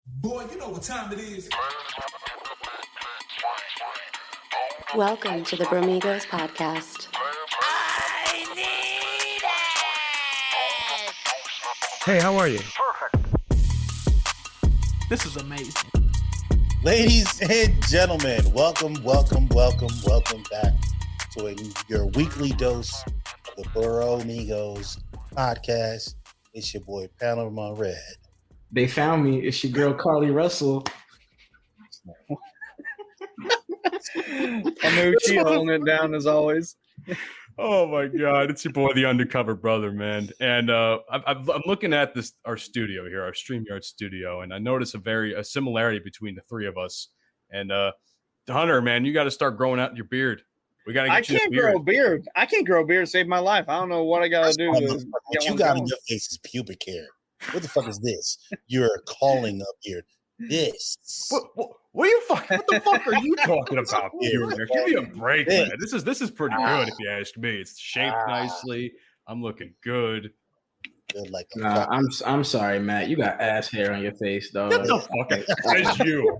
Boy, you know what time it is. Welcome to the Bromigos podcast. I need it! Hey, how are you? This is amazing. Ladies and gentlemen, welcome back to your weekly dose of the Bromigos podcast. It's your boy Panama Red. They found me. It's your girl Carly Russell. I'm Uchi holding it down as always. Oh my God, it's your boy, the undercover brother, man. And I'm looking at our studio here, our StreamYard studio, and I notice a similarity between the three of us. And Hunter, man, you got to start growing out your beard. We got to get you a beard. Grow a beard. I can't grow a beard to save my life. I don't know what I got to do. What you got in your face is pubic hair. What the fuck is this? You're calling up here. This. What the fuck are you talking about? Give me a break, man. This is pretty good if you ask me. It's shaped nicely. I'm looking good. Like I'm sorry, Matt. You got ass hair on your face, though. Get the fuck out. Says you.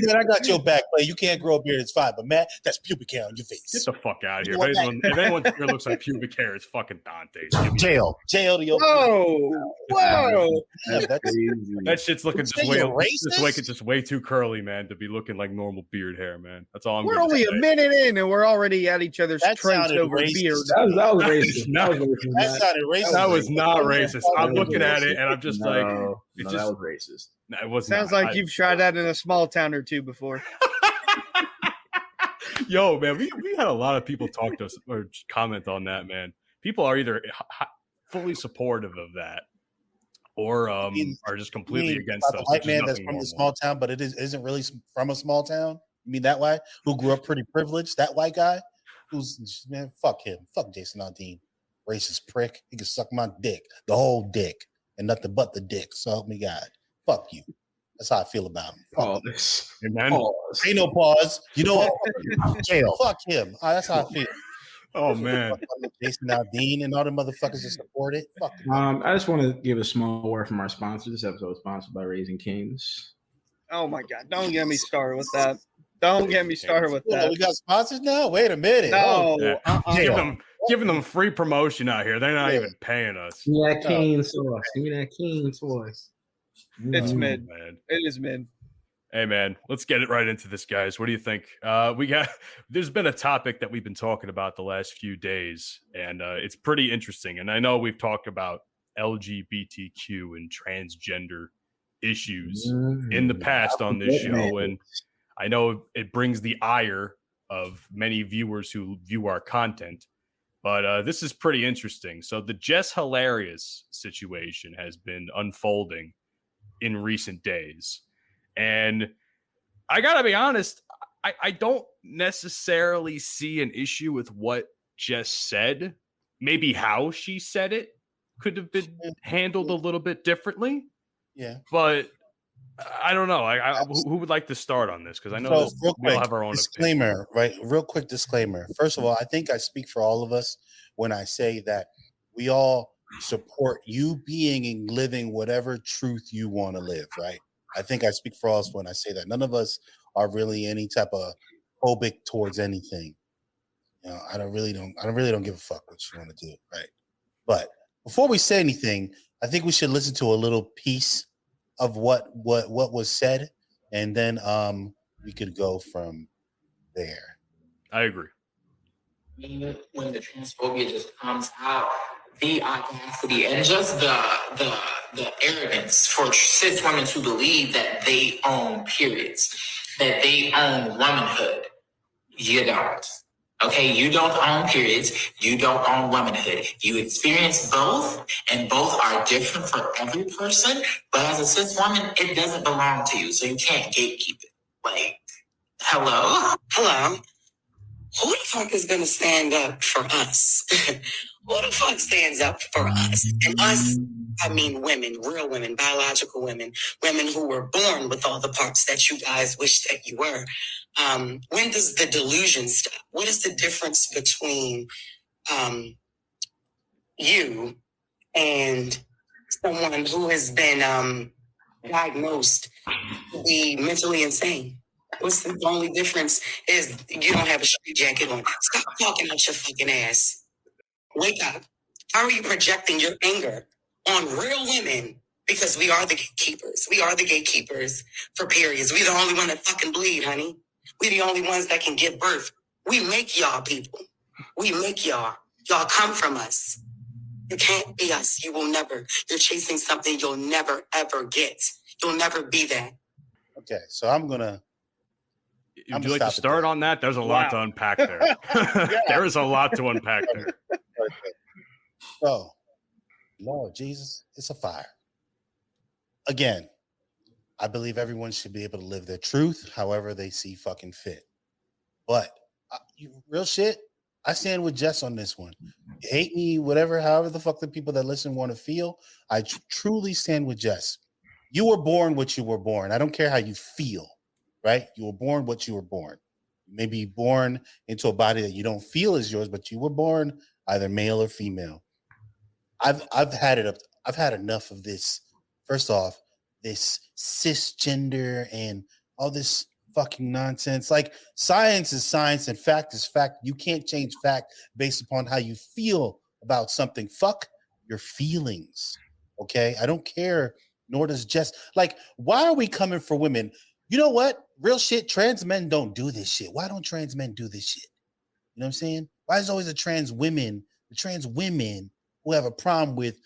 Man, I got your back, but you can't grow a beard. It's fine. But Matt, that's pubic hair on your face. Get the fuck out of here. If anyone's here looks like pubic hair, it's fucking Dante's. Jail to your. Whoa. That shit's looking just way too curly, man, to be looking like normal beard hair, man. That's all I'm. We're only a minute in, and we're already at each other's traits over beard. That was racist. That sounded racist. That was not racist. I'm looking at it and I'm just that was racist. No, it was. Sounds like you've tried that in a small town or two before. Yo, man, we had a lot of people talk to us or comment on that, man. People are either fully supportive of that or are just completely against us. White man that's from the small town, but isn't really from a small town. You mean that white who grew up pretty privileged? That white guy who's, man, fuck him. Fuck Jason Aldean. Racist prick. He can suck my dick, the whole dick, and nothing but the dick. So help me God. Fuck you. That's how I feel about him. Ain't no pause. You know what? Jail. Fuck him. That's how I feel. Oh man. Jason Aldean and all the motherfuckers that support it. Fuck him. I just want to give a small word from our sponsor. This episode is sponsored by Raising Cane's. Oh my God! Don't get me started with that. Don't get me started with that. We got sponsors now. Wait a minute. No. Giving them free promotion out here. They're not even paying us. Give me that cane sauce. Give me that cane sauce. It's mid. Man. It is mid. Hey man, let's get it right into this, guys. What do you think? There's been a topic that we've been talking about the last few days, and it's pretty interesting. And I know we've talked about LGBTQ and transgender issues in the past on this show, and I know it brings the ire of many viewers who view our content. But this is pretty interesting. So the Jess Hilarious situation has been unfolding in recent days. And I got to be honest, I don't necessarily see an issue with what Jess said. Maybe how she said it could have been handled a little bit differently. Yeah. But I don't know. Who would like to start on this? Because I know we'll have our own disclaimer, right? Real quick disclaimer. First of all, I think I speak for all of us when I say that we all support you being and living whatever truth you want to live, right? I think I speak for us when I say that. None of us are really any type of phobic towards anything. You know, I really don't give a fuck what you want to do, right? But before we say anything, I think we should listen to a little piece of what was said, and then we could go from there. I agree. When the transphobia just comes out, the audacity and just the arrogance for cis women to believe that they own periods, that they own womanhood. You don't. Okay, you don't own periods. You don't own womanhood. You experience both, and both are different for every person. But as a cis woman, it doesn't belong to you, so you can't gatekeep it. Like, hello? Who the fuck is gonna stand up for us? Who the fuck stands up for us? And us, I mean women, real women, biological women, women who were born with all the parts that you guys wish that you were. When does the delusion stop? What is the difference between you and someone who has been diagnosed to be mentally insane. What's the only difference is you don't have a straight jacket on. Stop talking out your fucking ass. Wake up. How are you projecting your anger on real women? Because we are the gatekeepers. We are the gatekeepers for periods. We're the only one that fucking bleed, honey. We're the only ones that can give birth. We make y'all people. We make y'all. Y'all come from us. You can't be us. You will never. You're chasing something you'll never, ever get. You'll never be that. Okay, so I'm gonna. Would you like to start on that? There's a lot to unpack there. There is a lot to unpack there. So, Lord Jesus, it's a fire. Again, I believe everyone should be able to live their truth however they see fucking fit. But real shit, I stand with Jess on this one. You hate me, whatever, however the fuck the people that listen want to feel. I truly stand with Jess. You were born what you were born. I don't care how you feel, right? You were born what you were born. You may be born into a body that you don't feel is yours, but you were born either male or female. I've had it up. I've had enough of this. First off, this cisgender and all this fucking nonsense. Like, science is science and fact is fact. You can't change fact based upon how you feel about something. Fuck your feelings. Okay? I don't care, nor does Jess. Like, why are we coming for women? You know what? Real shit, trans men don't do this shit. Why don't trans men do this shit? You know what I'm saying? Why is always the trans women who have a problem with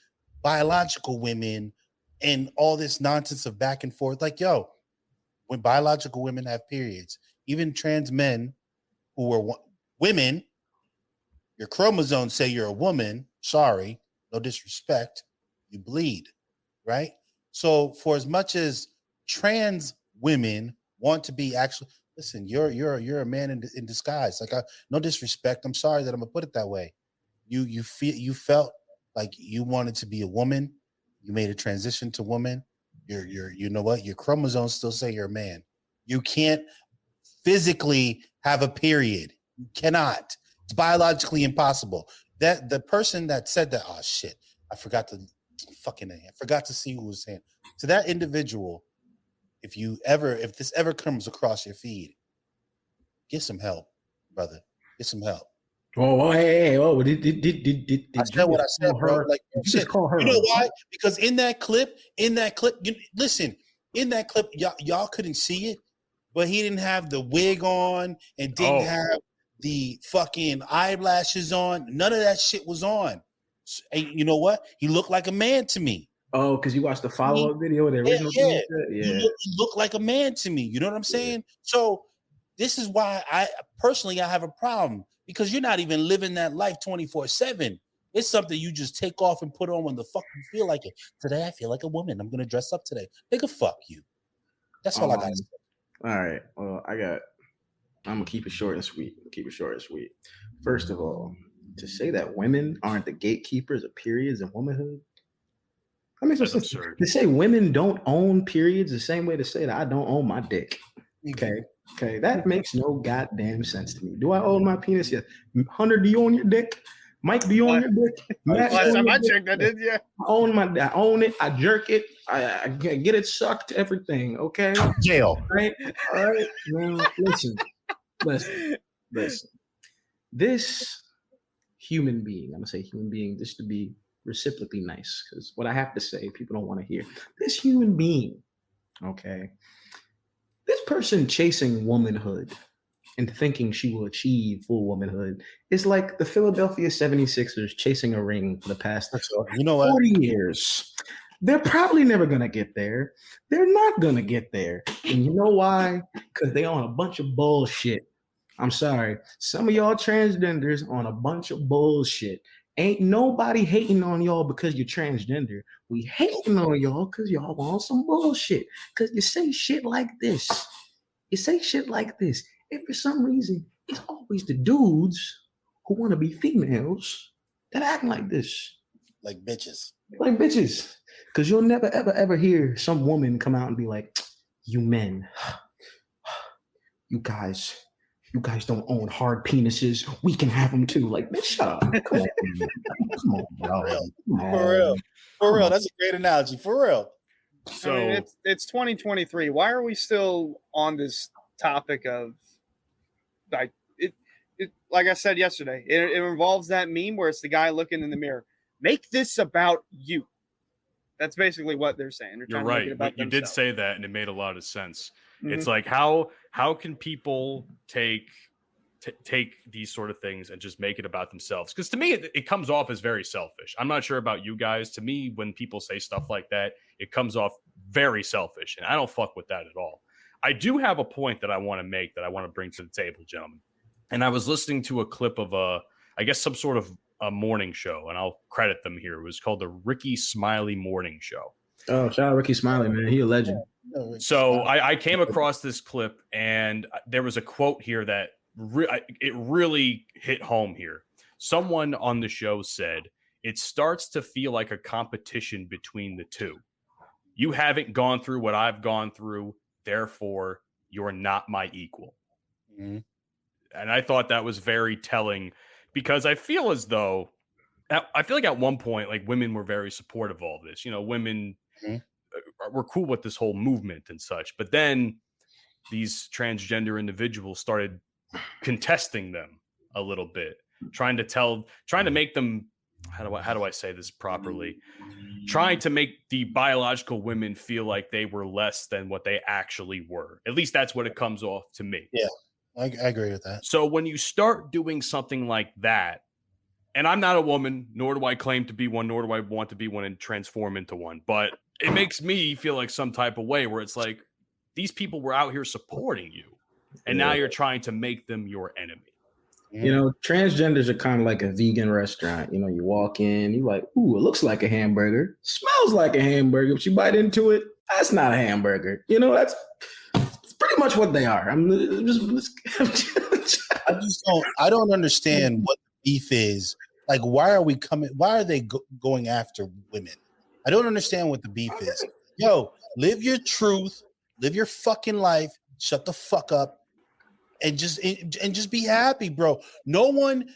biological women and all this nonsense of back and forth? Like, yo, when biological women have periods, even trans men who are women, your chromosomes say you're a woman. Sorry, no disrespect. You bleed, right? So for as much as trans women want to be actually, listen, you're a man in disguise. Like, no disrespect. I'm sorry that I'm gonna put it that way. You felt like you wanted to be a woman. You made a transition to woman. You know what? Your chromosomes still say you're a man. You can't physically have a period. You cannot. It's biologically impossible. That the person that said that, oh shit, I forgot to see who was saying. To that individual, if this ever comes across your feed, get some help, brother. Get some help. Oh, hey, did I said what I said, bro. Like, shit. Call her. You know why? Because in that clip, listen, in that clip, y'all couldn't see it, but he didn't have the wig on and didn't have the fucking eyelashes on. None of that shit was on. And you know what? He looked like a man to me. Oh, because you watched the follow-up video, the original yeah. Yeah. He looked like a man to me. You know what I'm saying? So this is why I have a problem, because you're not even living that life 24/7. It's something you just take off and put on when the fuck you feel like it. Today I feel like a woman. I'm gonna dress up today. Nigga, fuck you. That's all I gotta say. All right. Well, I'm gonna keep it short and sweet. First of all, to say that women aren't the gatekeepers of periods and womanhood, that makes no sense. To say women don't own periods the same way to say that I don't own my dick. Okay, that makes no goddamn sense to me. Do I own my penis? Yes. Hunter, do you own your dick? Mike, do you own your dick? Last time I checked, I did, yeah. I own it. I jerk it. I get it sucked. Everything. Okay. Jail. All right. Now listen. This human being, I'm gonna say human being just to be reciprocally nice, because what I have to say, people don't want to hear. This human being, okay, this person chasing womanhood and thinking she will achieve full womanhood is like the Philadelphia 76ers chasing a ring for the past 40 years. They're probably never going to get there. They're not going to get there. And you know why? Because they on a bunch of bullshit. I'm sorry. Some of y'all transgenders on a bunch of bullshit. Ain't nobody hating on y'all because you're transgender. We hating on y'all because y'all want some bullshit. Because you say shit like this. And for some reason, it's always the dudes who want to be females that act like this. Like bitches. Because you'll never, ever hear some woman come out and be like, you men, you guys, you guys don't own hard penises. We can have them too. Like, bitch, shut up. Come on, man. Come on, bro. Come on. For real. For real. That's a great analogy. For real. So I mean, it's 2023. Why are we still on this topic of like it? Like I said yesterday, it involves that meme where it's the guy looking in the mirror. Make this about you. That's basically what they're saying. They're you're trying to make right. it about You did themselves. say that, and it made a lot of sense. Mhm. It's like how can people take these sort of things and just make it about themselves? Because to me, it comes off as very selfish. I'm not sure about you guys. To me, when people say stuff like that, it comes off very selfish, and I don't fuck with that at all. I do have a point that I want to make that I want to bring to the table, gentlemen. And I was listening to a clip of I guess some sort of a morning show, and I'll credit them here. It was called the Ricky Smiley Morning Show. Oh, shout out Ricky Smiley, man. He a legend. So I came across this clip, and there was a quote here that it really hit home here. Someone on the show said, "It starts to feel like a competition between the two. You haven't gone through what I've gone through, therefore you're not my equal." Mm-hmm. And I thought that was very telling, because I feel as though I feel like at one point, like, women were very supportive of all this. You know, women were cool with this whole movement and such. But then these transgender individuals started contesting them a little bit, trying to make them, how do I say this properly? Trying to make the biological women feel like they were less than what they actually were. At least that's what it comes off to me. Yeah, I agree with that. So when you start doing something like that, and I'm not a woman, nor do I claim to be one, nor do I want to be one and transform into one, but it makes me feel like some type of way where it's like, these people were out here supporting you, and now you're trying to make them your enemy. You know, transgenders are kind of like a vegan restaurant. You know, you walk in, you like, ooh, it looks like a hamburger, smells like a hamburger, but you bite into it, that's not a hamburger. You know, that's pretty much what they are. I don't understand what the beef is. Like, why are they going after women? I don't understand what the beef is. Yo, live your truth, live your fucking life, shut the fuck up, and just be happy, bro. No one,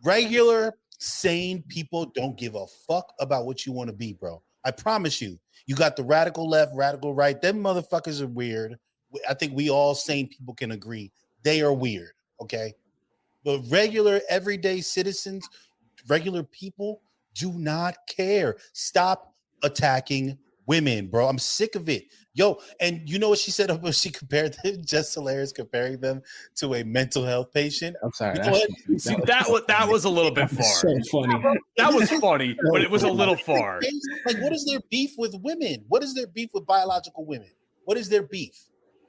regular, sane people don't give a fuck about what you want to be, bro. I promise you. You got the radical left, radical right. Them motherfuckers are weird. I think we all sane people can agree. They are weird, okay? But regular, everyday citizens, regular people do not care. Stop attacking women, bro. I'm sick of it. Yo, and you know what she said? She compared them, Jess Hilarious, comparing them to a mental health patient. I'm sorry. You know what? See, that was a little bit far. So funny. That was funny, but it was a little far. Like, what is their beef with women? What is their beef with biological women? What is their beef?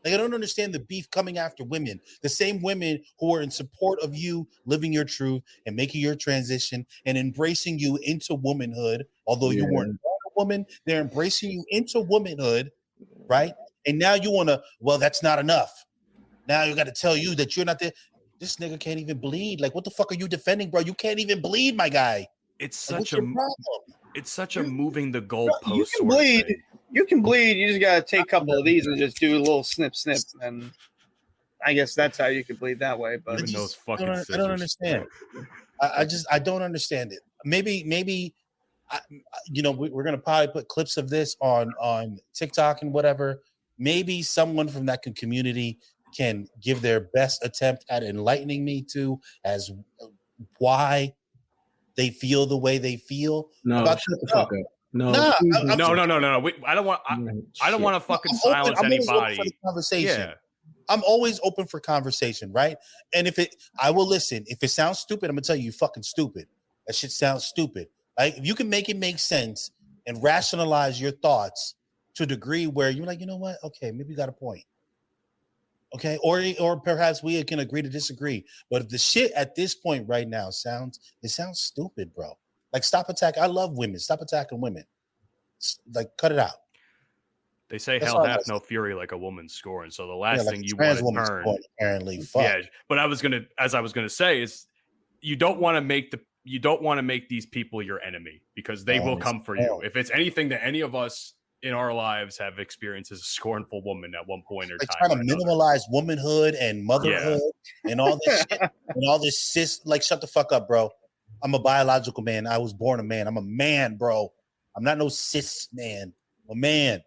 Like, I don't understand the beef coming after women. The same women who are in support of you living your truth and making your transition and embracing you into womanhood, although you weren't a woman, they're embracing you into womanhood, right? And now you want to, well, that's not enough. Now you got to tell you that you're not there. This nigga can't even bleed. Like, what the fuck are you defending, bro? You can't even bleed, my guy. It's Like, such a moving the goalpost. You can bleed. You can bleed. You just gotta take a couple of these and just do a little snip, and I guess that's how you can bleed that way. But Even those fucking I don't understand. I don't understand it. Maybe we're gonna probably put clips of this on TikTok and whatever. Maybe someone from that community can give their best attempt at enlightening me to as why they feel the way they feel. No, about shut the fuck up. No, No. please No. I don't want. I don't want to fucking silence anybody. For the conversation. Yeah. I'm always open for conversation, right? And I will listen. If it sounds stupid, I'm gonna tell you, fucking stupid. That shit sounds stupid. Like, if you can make it make sense and rationalize your thoughts to a degree where you're like, you know what? Okay, maybe you got a point. Okay, or perhaps we can agree to disagree. But if the shit at this point right now sounds stupid, bro. Like, stop attacking. I love women. Stop attacking women. Like, cut it out. They say That's hell all hath I no fury like a woman scorned. So the last like thing you trans want to woman's turn, point, apparently, fuck. yeah. But I was gonna say is, you don't want to make these people your enemy, because they will come for you. If it's anything that any of us in our lives have experienced as a scornful woman at one point or Like time. trying to minimalize womanhood and motherhood and all this shit and all this cis. Like, shut the fuck up, bro. I'm a biological man. I was born a man. I'm a man, bro. I'm not no cis man. I'm a man.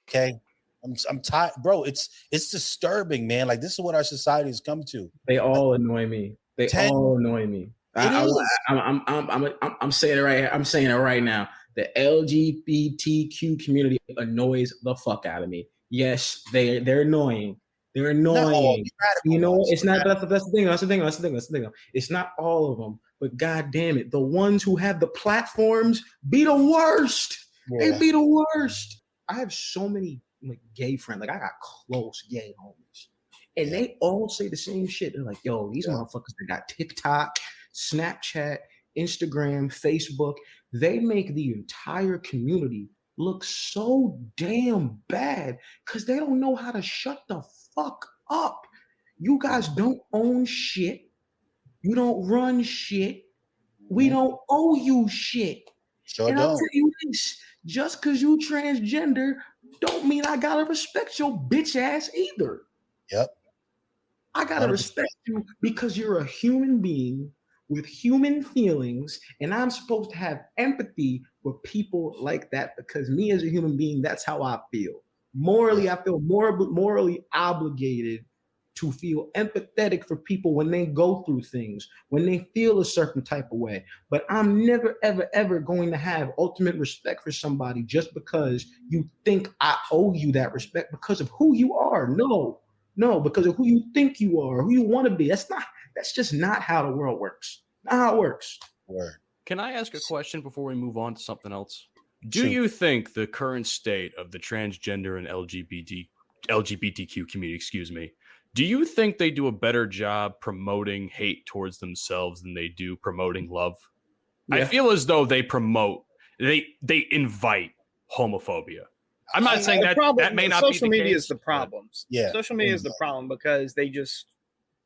Okay. I'm tired, bro. It's disturbing, man. Like, this is what our society has come to. They all annoy me. They all annoy me. I'm saying it right here. I'm saying it right now. The LGBTQ community annoys the fuck out of me. Yes, they're annoying. They're annoying. You know, it's not. That's the thing. That's the thing. It's not all of them, but god damn it, the ones who have the platforms be the worst. Yeah. They be the worst. I have so many like gay friends. Like, I got close gay homies, and they all say the same shit. They're like, "Yo, these motherfuckers that got TikTok, Snapchat, Instagram, Facebook, they make the entire community look so damn bad because they don't know how to shut the fuck up. You guys don't own shit. You don't run shit. We don't owe you shit. Sure and don't. I'll tell you this, just because you transgender don't mean I gotta respect your bitch ass either. Yep. I gotta 100%. Respect you because you're a human being with human feelings, and I'm supposed to have empathy for people like that because me as a human being, that's how I feel. Morally, I feel morally obligated to feel empathetic for people when they go through things, when they feel a certain type of way. But I'm never, ever, ever going to have ultimate respect for somebody just because you think I owe you that respect because of who you are. No, because of who you think you are, who you want to be. That's just not how the world works. Not how it works. Word. Can I ask a question before we move on to something else? Do you think the current state of the transgender and LGBTQ community, do you think they do a better job promoting hate towards themselves than they do promoting love? Yeah. I feel as though they invite homophobia. I'm not saying that may not be the case. Social media is the problem. Yeah. Social media is the problem because they just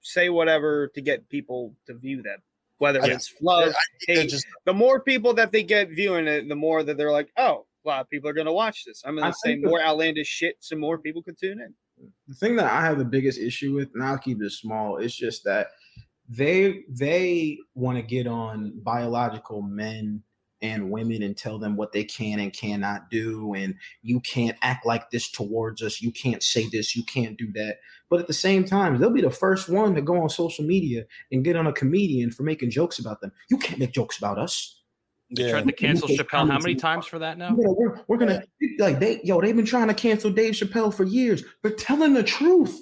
say whatever to get people to view them. Whether it's love, hate, the more people that they get viewing it, the more that they're like, oh, a lot of people are going to watch this. I'm going to say more outlandish shit so more people could tune in. The thing that I have the biggest issue with, and I'll keep it small, it's just that they want to get on biological men and women and tell them what they can and cannot do, and you can't act like this towards us, you can't say this, you can't do that. But at the same time, they'll be the first one to go on social media and get on a comedian for making jokes about them. You can't make jokes about us. They tried to cancel Chappelle how many times for that now? We're gonna like they've been trying to cancel Dave Chappelle for years for telling the truth.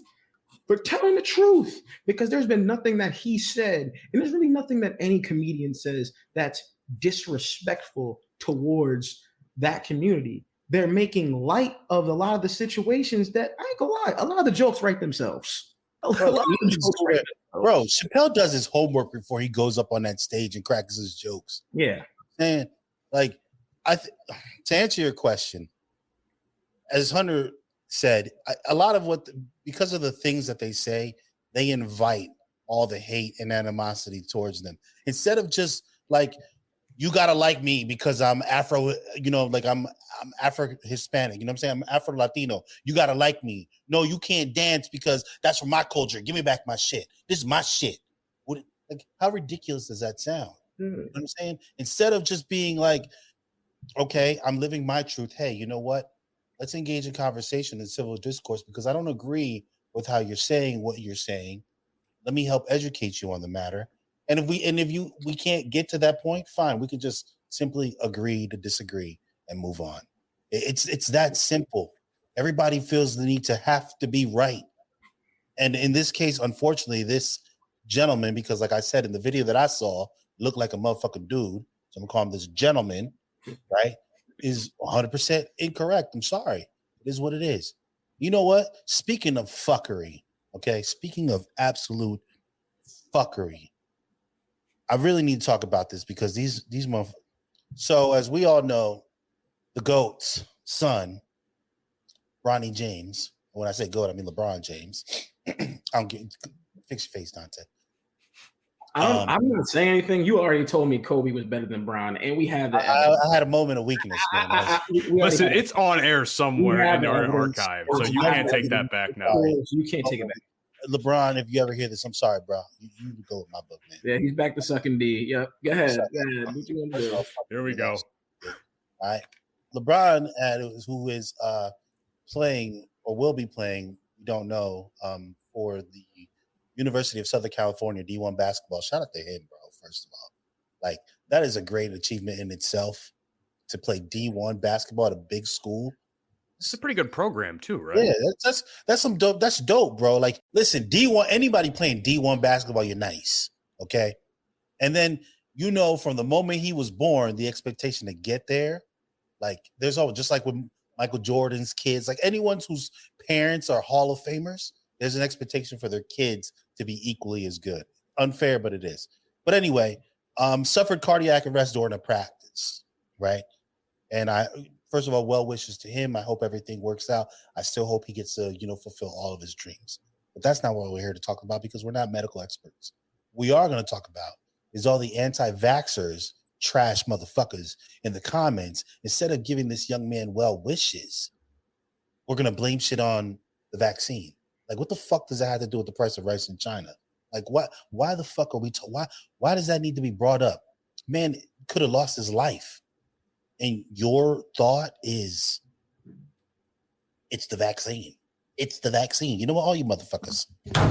Because there's been nothing that he said, and there's really nothing that any comedian says that's disrespectful towards that community. They're making light of a lot of the situations that I ain't gonna lie, a lot of the jokes write themselves. Bro, Chappelle does his homework before he goes up on that stage and cracks his jokes. Yeah. And like, to answer your question, as Hunter said, a lot of because of the things that they say, they invite all the hate and animosity towards them. Instead of just like, you gotta like me because I'm Afro, like I'm Afro-Hispanic, you know what I'm saying? I'm Afro-Latino. You gotta like me. No, you can't dance because that's from my culture. Give me back my shit. This is my shit. Like, how ridiculous does that sound? You know what I'm saying? Instead of just being like, okay, I'm living my truth. Hey, you know what? Let's engage in conversation and civil discourse because I don't agree with how you're saying what you're saying. Let me help educate you on the matter. And if we can't get to that point, fine. We can just simply agree to disagree and move on. It's that simple. Everybody feels the need to have to be right. And in this case, unfortunately, this gentleman, because like I said in the video that I saw, looked like a motherfucking dude. So I'm gonna call him this gentleman, right? Is 100% incorrect. I'm sorry. It is what it is. You know what? Speaking of fuckery, okay? Speaking of absolute fuckery, I really need to talk about this because these motherfuckers. So as we all know, the GOAT's son, Bronny James. When I say GOAT, I mean LeBron James. I don't get fix your face, Dante. I'm not saying anything. You already told me Kobe was better than Bron, and we have the I had a moment of weakness, man. Listen, it's on air somewhere in our archive, so you can't take that back now. You can't take it back. LeBron, if you ever hear this, I'm sorry, bro. You go with my book, man. Yeah, he's back to sucking D. Yep. Go ahead. What you want to do? Here we go. All right. LeBron, who is playing or will be playing, we don't know, for the University of Southern California D1 basketball. Shout out to him, bro, first of all. Like, that is a great achievement in itself to play D1 basketball at a big school. It's a pretty good program too, right? Yeah, that's some dope. That's dope, bro. Like, listen, D1, anybody playing D1 basketball, you're nice, okay? And then, from the moment he was born, the expectation to get there, like, there's always, just like with Michael Jordan's kids, like anyone whose parents are Hall of Famers, there's an expectation for their kids to be equally as good. Unfair, but it is. But anyway, suffered cardiac arrest during a practice, right? And first of all, well wishes to him. I hope everything works out. I still hope he gets to, fulfill all of his dreams. But that's not what we're here to talk about, because we're not medical experts. What we are going to talk about is all the anti-vaxxers, trash motherfuckers in the comments. Instead of giving this young man well wishes, we're going to blame shit on the vaccine. Like, what the fuck does that have to do with the price of rice in China? Like, why the fuck are we why does that need to be brought up? Man could have lost his life. And your thought is, it's the vaccine. It's the vaccine. You know what? All you motherfuckers.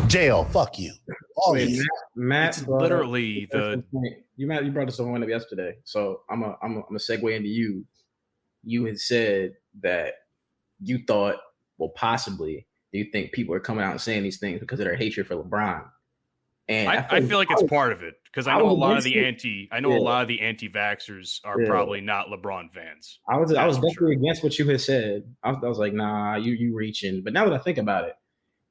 Jail. Fuck you. All these. Matt, it's literally you brought this up yesterday. So I'm a segue into you. You had said that you thought, well, possibly, you think people are coming out and saying these things because of their hatred for LeBron. And I feel like it's part of it, because I know a lot of the anti-vaxxers are probably not LeBron fans. I was definitely against what you had said. I was like, nah, you reaching. But now that I think about it,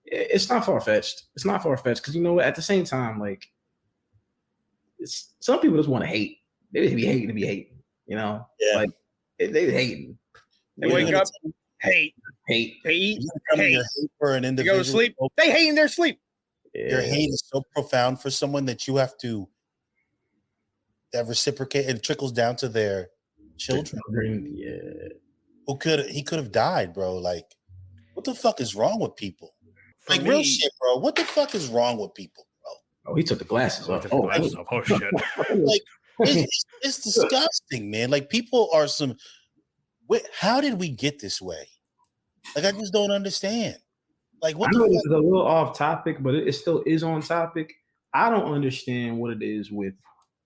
it's not far-fetched. It's not far-fetched, because at the same time, like, some people just want to hate. They just be hating to be hating. Yeah. Like, they hating. They wake up, hate. They eat, hate. For an individual. They go to sleep. They hate in their sleep. Your hate is so profound for someone that you have to reciprocate, and it trickles down to their children. Yeah. He could have died, bro. Like, what the fuck is wrong with people? Like, real shit, bro. What the fuck is wrong with people, bro? Oh, he took the glasses off. Oh, shit. Like, it's disgusting, man. Like, people are how did we get this way? Like, I just don't understand. Like, what I know this is a little off topic, but it still is on topic. I don't understand what it is with,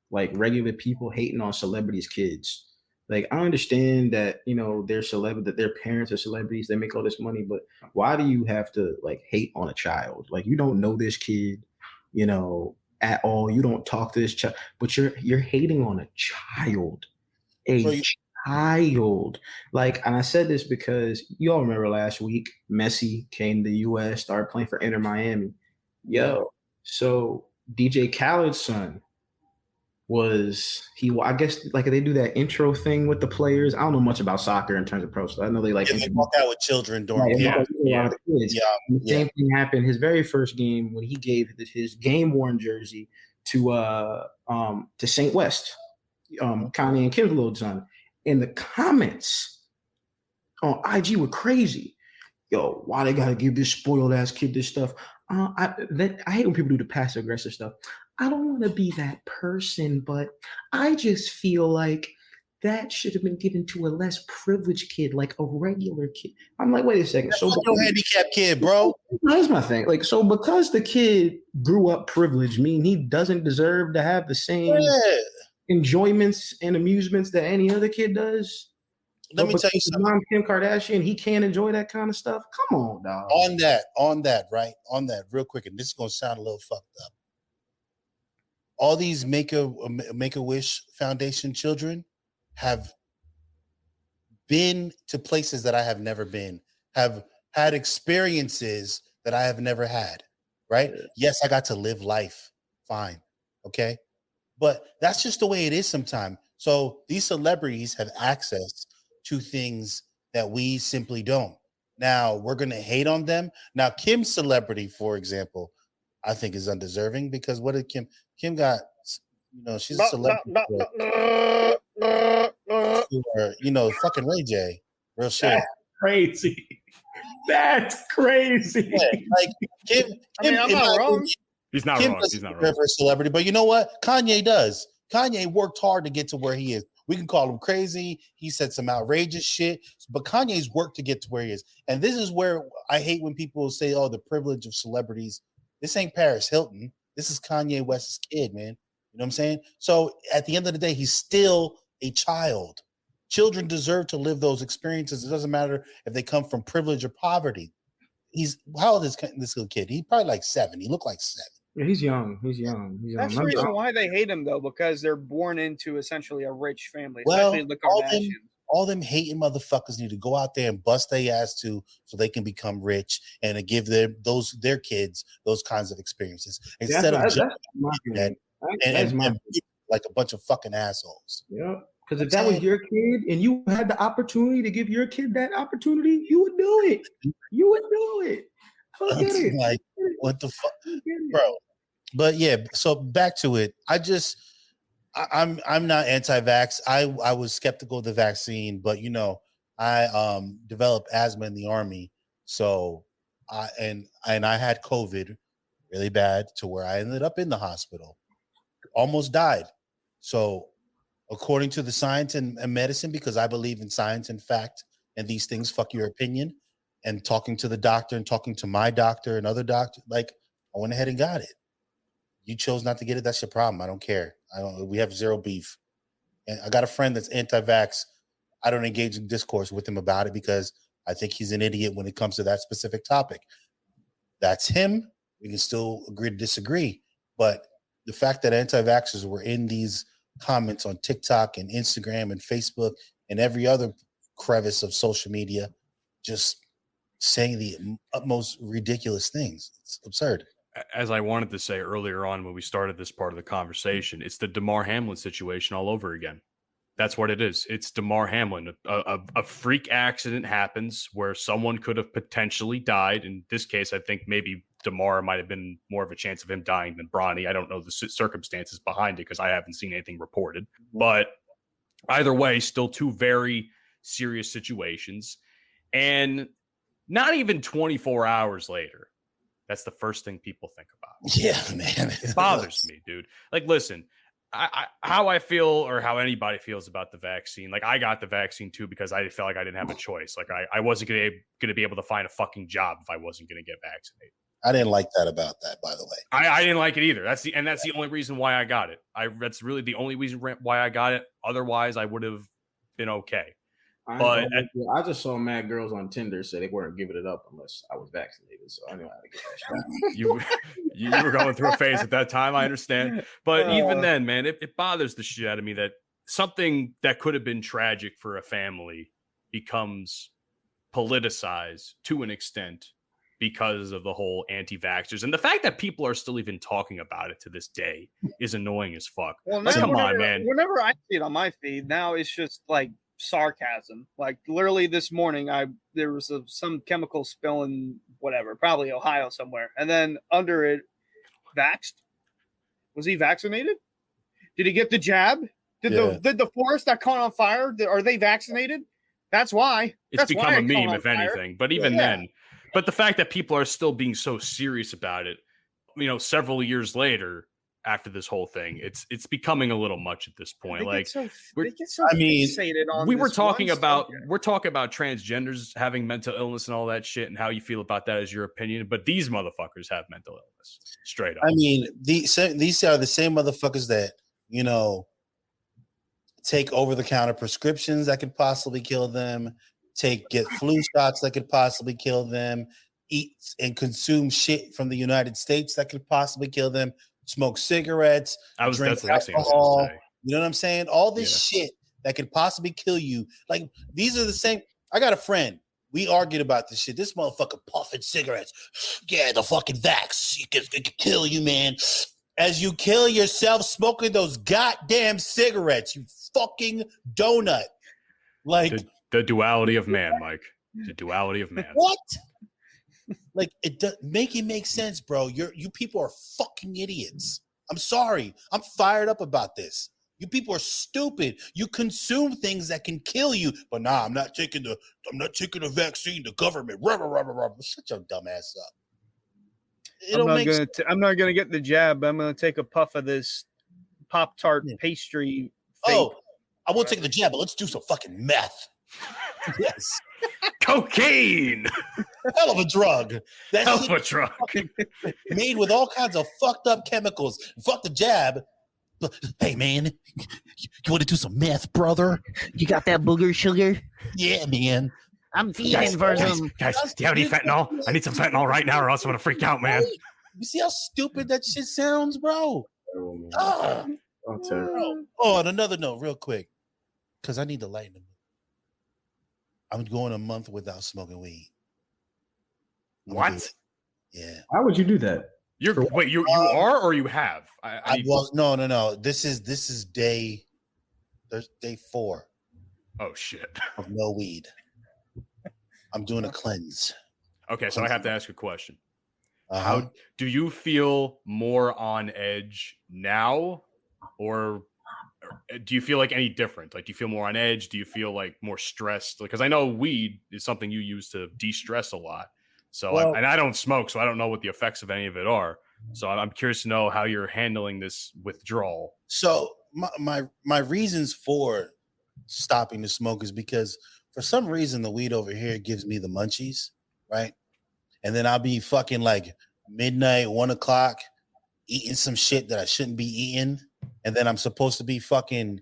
like, regular people hating on celebrities' kids. Like, I understand that, they're celebrity, that their parents are celebrities, they make all this money, but why do you have to, like, hate on a child? Like, you don't know this kid, at all. You don't talk to this child, but you're hating on a child. Child. Like, and I said this because you all remember last week, Messi came to the US, started playing for Inter Miami. So DJ Khaled's son I guess, like, they do that intro thing with the players. I don't know much about soccer in terms of pro stuff. I know they they walk out with children during the same thing happened his very first game when he gave his game worn jersey to St. West, Kanye and Kim's little son. And the comments on IG were crazy. Yo, why they gotta give this spoiled ass kid this stuff? I hate when people do the passive aggressive stuff. I don't want to be that person, but I just feel like that should have been given to a less privileged kid, like a regular kid. I'm like, wait a second. That's no handicapped kid, bro. That's my thing. Like, so because the kid grew up privileged, mean he doesn't deserve to have the same enjoyments and amusements that any other kid does? Let me tell you something. Mom, Kim Kardashian, he can't enjoy that kind of stuff. Come on, dog. On that, real quick, and this is gonna sound a little fucked up. All these Make-A-Wish Foundation children have been to places that I have never been, have had experiences that I have never had, right? Yeah. Yes, I got to live life. Fine. Okay. But that's just the way it is sometimes. So these celebrities have access to things that we simply don't. Now, we're going to hate on them. Now, Kim's celebrity, for example, I think is undeserving because what did Kim got? She's a celebrity. Fucking Ray J. Real shit. Crazy. That's crazy. Yeah, like Kim, I'm not wrong. He's not wrong. He's not wrong. For a celebrity, but you know what? Kanye does. Kanye worked hard to get to where he is. We can call him crazy. He said some outrageous shit, but Kanye's worked to get to where he is. And this is where I hate when people say, "Oh, the privilege of celebrities." This ain't Paris Hilton. This is Kanye West's kid, man. You know what I'm saying? So at the end of the day, he's still a child. Children deserve to live those experiences. It doesn't matter if they come from privilege or poverty. How old is this little kid? He's probably like 7. He looked like 7. Yeah, he's young. He's young. That's the reason why they hate him, though, because they're born into essentially a rich family, Well, especially the Kardashians. all them hating motherfuckers need to go out there and bust their ass too, so they can become rich and to give their kids those kinds of experiences instead of and like a bunch of fucking assholes. Yeah, because if that was your kid and you had the opportunity to give your kid that opportunity, you would do it. You would do it. I get it. Like, what the fuck, bro? But yeah, so back to it. I'm not anti-vax. I was skeptical of the vaccine, but I developed asthma in the Army, so I had COVID really bad to where I ended up in the hospital, almost died. So according to the science and medicine, because I believe in science and fact, and these things fuck your opinion, and talking to the doctor and talking to my doctor and other doctor, like I went ahead and got it. You chose not to get it. That's your problem. I don't care. We have zero beef. And I got a friend that's anti-vax. I don't engage in discourse with him about it because I think he's an idiot when it comes to that specific topic. That's him. We can still agree to disagree. But the fact that anti-vaxxers were in these comments on TikTok and Instagram and Facebook and every other crevice of social media, just saying the utmost ridiculous things. It's absurd. As I wanted to say earlier on when we started this part of the conversation, it's the Damar Hamlin situation all over again. That's what it is. It's Damar Hamlin. A freak accident happens where someone could have potentially died. In this case, I think maybe Damar might have been more of a chance of him dying than Bronny. I don't know the circumstances behind it because I haven't seen anything reported. But either way, still two very serious situations. And not even 24 hours later, that's the first thing people think about. Yeah, man. It bothers me, dude. Like, listen, how I feel or how anybody feels about the vaccine. Like, I got the vaccine too because I felt like I didn't have a choice. Like, I wasn't going to be able to find a fucking job if I wasn't going to get vaccinated. I didn't like that about that, by the way. I didn't like it either. That's the only reason why I got it. That's really the only reason why I got it. Otherwise, I would have been okay. I just saw mad girls on Tinder say they weren't giving it up unless I was vaccinated. So I knew how to get that shot. you were going through a phase at that time. I understand. But even then, man, it bothers the shit out of me that something that could have been tragic for a family becomes politicized to an extent because of the whole anti-vaxxers. And the fact that people are still even talking about it to this day is annoying as fuck. Well, like, come on, man. Whenever I see it on my feed, now it's just like sarcasm. Like literally this morning, there was some chemical spill in whatever, probably Ohio somewhere, and then under it, vaxxed. Was he vaccinated? Did he get the jab? Did the forest that caught on fire? Are they vaccinated? That's why. It's become a meme, if anything. But even then, but the fact that people are still being so serious about it, several years later. After this whole thing, it's becoming a little much at this point. We're talking about transgenders having mental illness and all that shit, and how you feel about that is your opinion. But these motherfuckers have mental illness, straight up. I mean, these are the same motherfuckers that take over-the-counter prescriptions that could possibly kill them, get flu shots that could possibly kill them, eat and consume shit from the United States that could possibly kill them. Smoke cigarettes, drink alcohol. You know what I'm saying? All this shit that could possibly kill you. Like, these are the same. I got a friend. We argued about this shit. This motherfucker puffing cigarettes. Yeah, the fucking vax. It can kill you, man. As you kill yourself smoking those goddamn cigarettes, you fucking donut. Like the duality of man, Mike. The duality of man. What? Like it does make it make sense, bro. You people are fucking idiots. I'm sorry. I'm fired up about this. You people are stupid. You consume things that can kill you, but nah, I'm not taking the vaccine. The government, shut your dumb ass up. I'm not gonna get the jab. I'm gonna take a puff of this Pop-Tart pastry. Oh, I won't take the jab, but let's do some fucking meth. Yes, Cocaine. hell of a drug. That Hell shit of a drug. made with all kinds of fucked up chemicals. Fuck the jab. But, hey man, you want to do some meth, brother? You got that booger sugar? Yeah, man. I'm feeding for some. Guys, do you have any fentanyl? I need some fentanyl right now, or else I'm gonna freak out, man. You see how stupid that shit sounds, bro? Ah. I'm terrible. Oh, on another note, real quick, because I need to lighten them. I'm going a month without smoking weed. I'm gonna do What? it. Yeah. Why would you do that? You are or you have? No. This is day 4 Oh shit. of no weed. I'm doing a cleanse. Okay, so I have to ask a question. Uh-huh. How do you feel more on edge now, or do you feel like any different? Like, do you feel more on edge? Do you feel like more stressed? Because I know weed is something you use to de-stress a lot. So, I don't smoke, so I don't know what the effects of any of it are. So I'm curious to know how you're handling this withdrawal. So my reasons for stopping to smoke is because for some reason the weed over here gives me the munchies, right? And then I'll be fucking like midnight, 1 o'clock, eating some shit that I shouldn't be eating, and then I'm supposed to be fucking,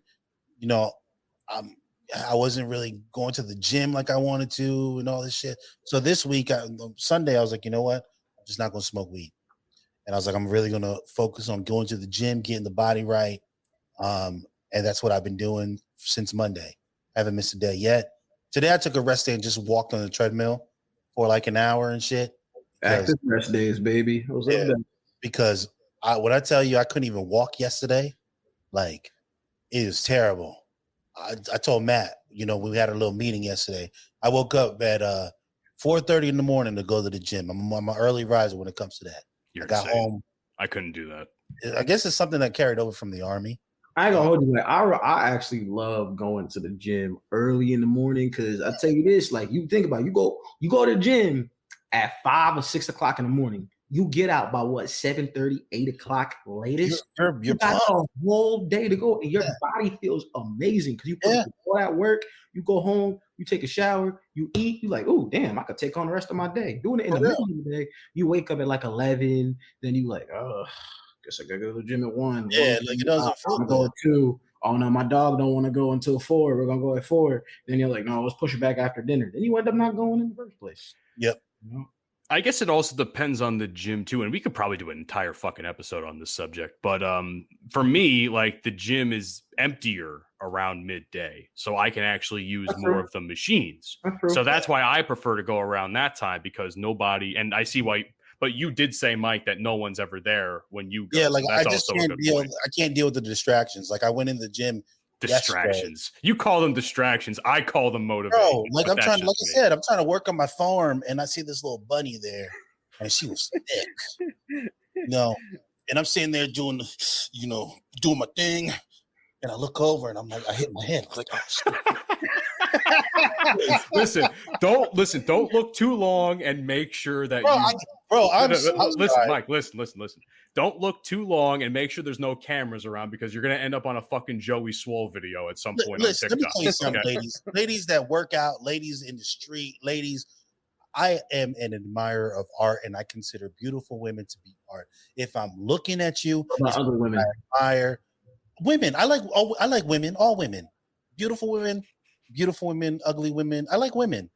I wasn't really going to the gym like I wanted to and all this shit. So this week, Sunday, I was like, you know what? I'm just not going to smoke weed. And I was like, I'm really going to focus on going to the gym, getting the body right. And that's what I've been doing since Monday. I haven't missed a day yet. Today, I took a rest day and just walked on the treadmill for like an hour and shit. Active rest days, baby. Because when I tell you I couldn't even walk yesterday, like it was terrible. I told Matt, we had a little meeting yesterday. I woke up at 4:30 in the morning to go to the gym. I'm an early riser when it comes to that. You're I got insane. home. I couldn't do that. I guess it's something that carried over from the army. I ain't gonna hold you. I actually love going to the gym early in the morning because I tell you this, like you think about it, you go to the gym at 5 or 6 o'clock in the morning. You get out by what 7:30, 8 o'clock latest. You're got a whole day to go, and your body feels amazing because you put all that work. You go home, you take a shower, you eat. You like, oh damn, I could take on the rest of my day. Doing it in the middle of the day, you wake up at like 11. Then you like, oh, guess I gotta go to the gym at 1. Yeah, like it doesn't feel go at 2. Oh no, my dog don't want to go until 4. We're gonna go at 4. Then you're like, no, let's push it back after dinner. Then you end up not going in the first place. Yep. I guess it also depends on the gym too, and we could probably do an entire fucking episode on this subject. But for me, like the gym is emptier around midday, so I can actually use more of the machines. So that's why I prefer to go around that time because nobody. And I see why. But you did say, Mike, that no one's ever there when you go. Yeah, like so I just can't deal. I can't deal with the distractions. Like I went in the gym. Distractions. Yesterday. You call them distractions. I call them motivation. Bro, like I'm trying. Like I said, I'm trying to work on my farm, and I see this little bunny there, and she was thick. And I'm sitting there doing my thing, and I look over, and I'm like, I hit my head. I was like, oh shit. Listen. Don't look too long, and make sure that listen, Mike. Listen. Don't look too long, and make sure there's no cameras around because you're gonna end up on a fucking Joey Swole video at some point on TikTok. Let me tell you something, ladies that work out, ladies in the street, ladies. I am an admirer of art, and I consider beautiful women to be art. If I'm looking at you, other women, I admire women. I like women, all women, beautiful women, ugly women. I like women.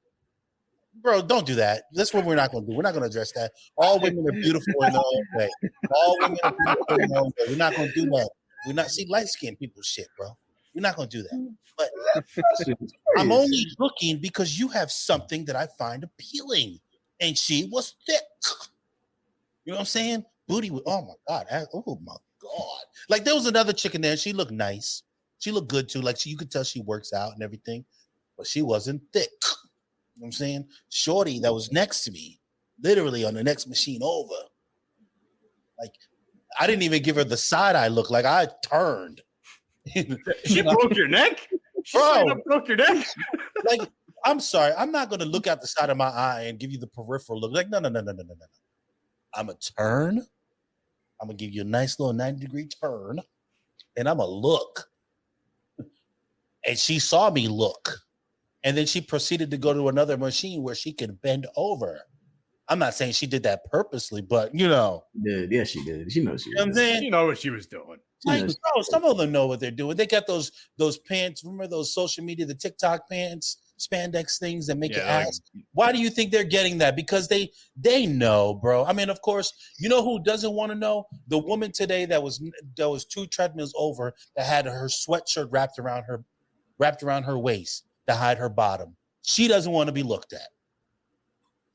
Bro, don't do that. That's what we're not going to do. We're not going to address that. All women are beautiful in their own way. All women are beautiful in their own way. We're not going to do that. We're not light-skinned people shit, bro. We're not going to do that. But I'm only looking because you have something that I find appealing. And she was thick. You know what I'm saying? Booty. Oh, my God. Oh, my God. Like, there was another chick in there. She looked nice. She looked good, too. Like, you could tell she works out and everything. But she wasn't thick. You know what I'm saying? Shorty that was next to me, literally on the next machine over. Like, I didn't even give her the side eye look. Like, I turned. She broke your neck? She Bro. straight up broke your neck? Like, I'm sorry. I'm not going to look out the side of my eye and give you the peripheral look. Like, no. I'm going to turn. I'm going to give you a nice little 90-degree turn. And I'm going to look. And she saw me look. And then she proceeded to go to another machine where she could bend over. I'm not saying she did that purposely, but Yeah, she did. She knows she you know what I'm saying? You know what she was doing. Like, bro, some of them know what they're doing. They got those pants. Remember those social media, the TikTok pants, spandex things that make your ass. Why do you think they're getting that? Because they know, bro. I mean, of course, you know who doesn't want to know? The woman today that was 2 treadmills over that had her sweatshirt wrapped around her waist to hide her bottom. She doesn't want to be looked at.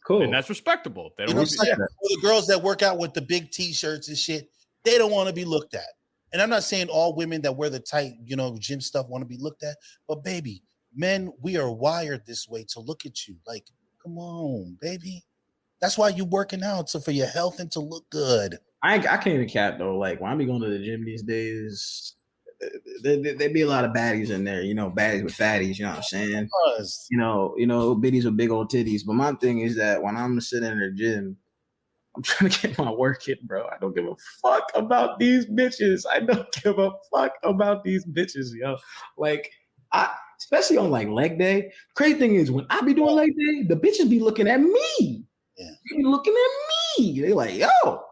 Cool. And that's respectable. They You don't know want what I'm to saying? For the girls that work out with the big t-shirts and shit, they don't want to be looked at. And I'm not saying all women that wear the tight, gym stuff want to be looked at, but baby, men, we are wired this way to look at you. Like, come on, baby. That's why you working out, so for your health and to look good. I can't even cap though. Like when I be going to the gym these days, there be a lot of baddies in there. Baddies with fatties. You know what I'm saying? Biddies with big old titties. But my thing is that when I'm sitting in the gym, I'm trying to get my work in, bro. I don't give a fuck about these bitches. Yo. Like, especially on like leg day. Crazy thing is when I be doing leg day, the bitches be looking at me. Yeah. They be looking at me. They like, yo,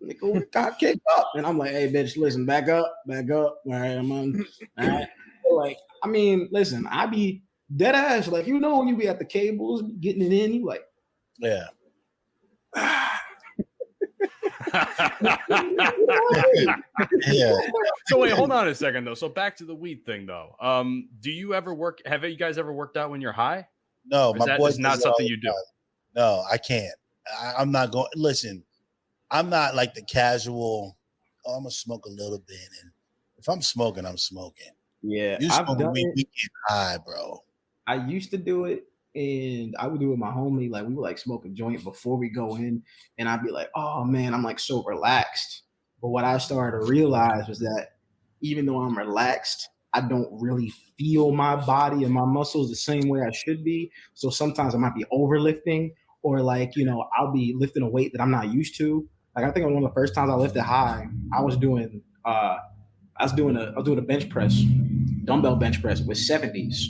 nigga, got kicked up. And I'm like, hey, bitch, listen, back up. All right, I'm on. All right. Like, I mean, listen, I be dead ass. Like, when you be at the cables getting it in, you like, yeah. Yeah. So wait, hold on a second though. So back to the weed thing though. Do you ever work? Have you guys ever worked out when you're high? No, my boy is not something you do. No, I can't. I'm not going. Listen, I'm not like the casual. I'm gonna smoke a little bit, and if I'm smoking, I'm smoking. Yeah, You smoking weed, we get high, bro. I used to do it. And I would do it with my homie. Like we would like smoke a joint before we go in. And I'd be like, oh man, I'm like so relaxed. But what I started to realize was that even though I'm relaxed, I don't really feel my body and my muscles the same way I should be. So sometimes I might be overlifting or like, I'll be lifting a weight that I'm not used to. Like I think one of the first times I lifted high, I was doing a bench press, dumbbell bench press with 70s.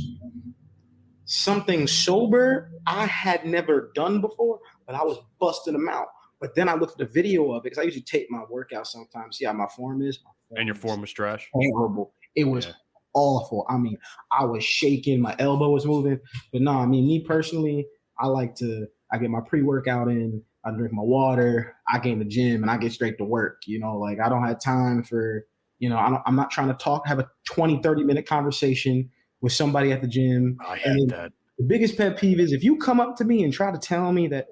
Something sober I had never done before, but I was busting them out. But then I looked at the video of it because I usually tape my workout sometimes. See how my form is? And your form was trash? Terrible. It was awful. I mean, I was shaking. My elbow was moving. But no, I mean, me personally, I get my pre-workout in. I drink my water. I get in the gym, and I get straight to work. Like I don't have time for, I'm not trying to have a 20, 30-minute conversation with somebody at the gym. I hate that. The biggest pet peeve is if you come up to me and try to tell me that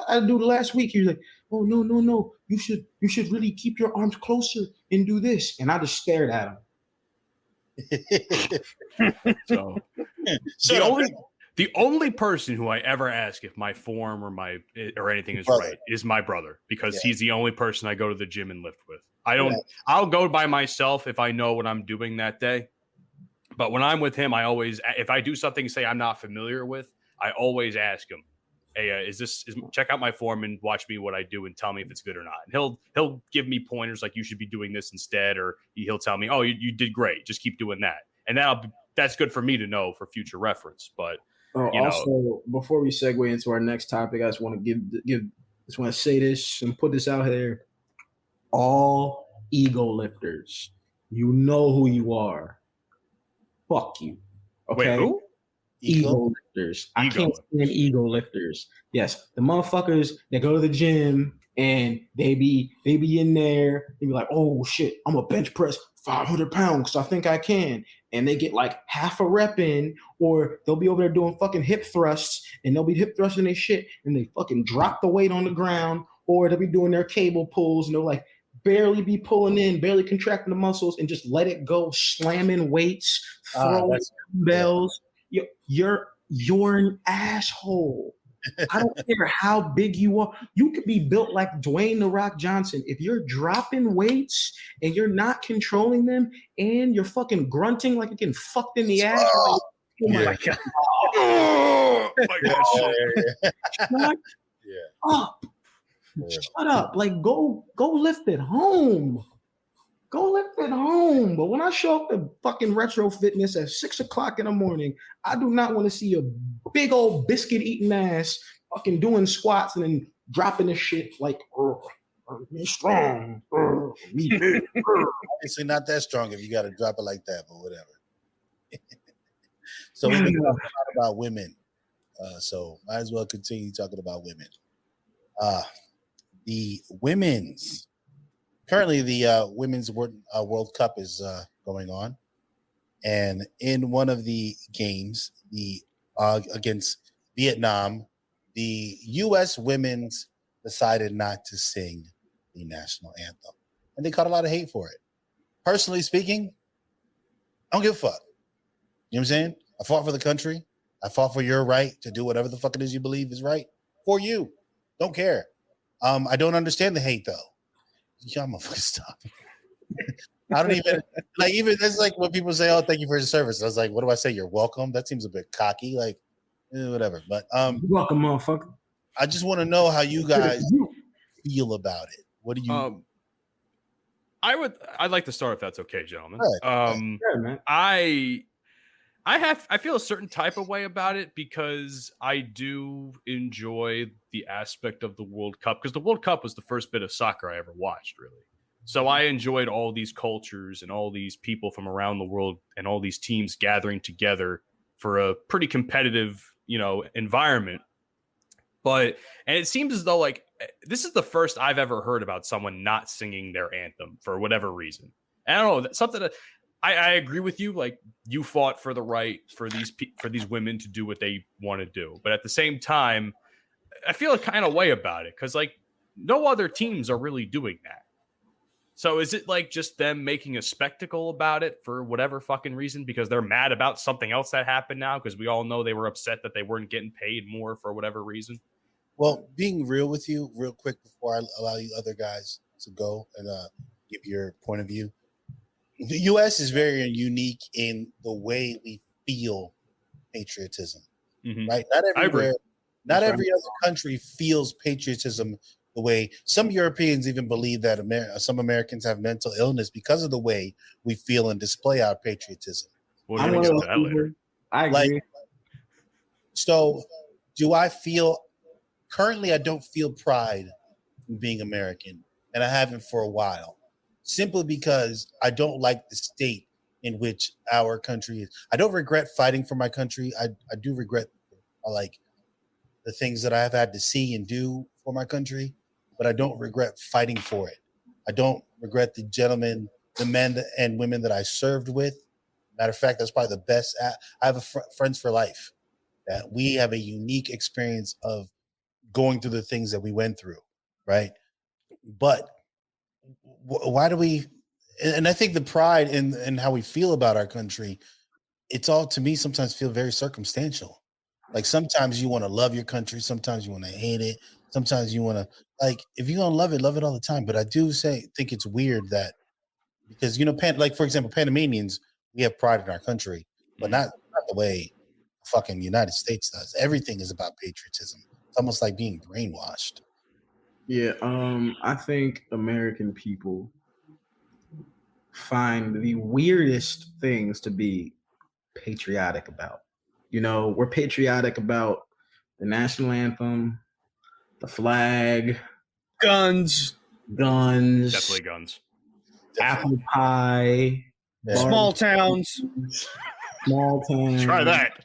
I do the last week, you're like, oh no, you should really keep your arms closer and do this. And I just stared at him. So the only person who I ever ask if my form or anything is right is my brother, because he's the only person I go to the gym and lift with. I'll go by myself if I know what I'm doing that day. But when I'm with him, if I do something, say I'm not familiar with, I always ask him, hey, check out my form and watch me what I do and tell me if it's good or not. And he'll give me pointers like you should be doing this instead, or he'll tell me, oh, you did great, just keep doing that. And that's good for me to know for future reference. But also, before we segue into our next topic, I just want to say this and put this out there. All ego lifters, you know who you are. Fuck you. Okay. Wait, who? Ego lifters. I can't stand ego lifters. Yes, the motherfuckers that go to the gym and they be in there. They be like, oh shit, I'm a bench press 500 pounds because I think I can. And they get like half a rep in, or they'll be over there doing fucking hip thrusts, and they'll be hip thrusting their shit, and they fucking drop the weight on the ground, or they'll be doing their cable pulls, and they'll like barely be pulling in, barely contracting the muscles, and just let it go, slamming weights, throwing bells. You're an asshole. I don't care how big you are. You could be built like Dwayne The Rock Johnson. If you're dropping weights and you're not controlling them and you're fucking grunting like you're getting fucked in the ass. Oh Yeah. my God. Oh my God, shit. Shut up. Shut up. Like, go lift it home. Go lift it home. But when I show up at fucking Retro Fitness at 6 o'clock in the morning, I do not want to see a big old biscuit eating ass fucking doing squats and then dropping the shit like, me strong. Me big. Obviously not that strong if you got to drop it like that, but whatever. So we've been talking about women. So might as well continue talking about women. The women's currently the Women's World Cup is going on, and in one of the games, the against Vietnam, the U.S. women's decided not to sing the national anthem, and they caught a lot of hate for it. Personally speaking, I don't give a fuck. You know what I'm saying? I fought for the country. I fought for your right to do whatever the fuck it is you believe is right for you. Don't care. I don't understand the hate though. Y'all motherfuckers stop. I don't even like even that's like when people say, "Oh, thank you for your service." I was like, "What do I say? You're welcome." That seems a bit cocky, like whatever. But You're welcome, motherfucker. I just want to know how you guys feel about it. What do you? I'd like to start if that's okay, gentlemen. Yeah, man. I feel a certain type of way about it because I do enjoy the aspect of the World Cup, because the World Cup was the first bit of soccer I ever watched, really. So I enjoyed all these cultures and all these people from around the world and all these teams gathering together for a pretty competitive, environment. And it seems as though like this is the first I've ever heard about someone not singing their anthem for whatever reason. And I don't know, something that I agree with you. Like, you fought for the right for these women to do what they want to do, but at the same time, I feel a kind of way about it because like no other teams are really doing that. So is it like just them making a spectacle about it for whatever fucking reason because they're mad about something else that happened now? Because we all know they were upset that they weren't getting paid more for whatever reason. Well, being real with you, real quick before I allow you other guys to go and give your point of view. The U.S. is very unique in the way we feel patriotism, right? Not every other country feels patriotism the way some Europeans even believe that some Americans have mental illness because of the way we feel and display our patriotism. We're going to get to that later. I agree. So do I feel currently I don't feel pride in being American, and I haven't for a while. Simply because I don't like the state in which our country is. I don't regret fighting for my country. I do regret like the things that I have had to see and do for my country, but I don't regret fighting for it. I don't regret the gentlemen, the men and women that I served with. Matter of fact, that's probably the best. I have friends for life that we have a unique experience of going through the things that we went through, right? But why do we, and I think the pride in how we feel about our country, it's all to me sometimes feel very circumstantial. Like sometimes you want to love your country, sometimes you want to hate it, sometimes you want to like if you're gonna love it all the time. But I do think it's weird that because like for example, Panamanians, we have pride in our country, but not the way fucking United States does. Everything is about patriotism. It's almost like being brainwashed. Yeah, I think American people find the weirdest things to be patriotic about. We're patriotic about the national anthem, the flag, Guns, Definitely guns. apple pie, small towns. Small towns. Try that.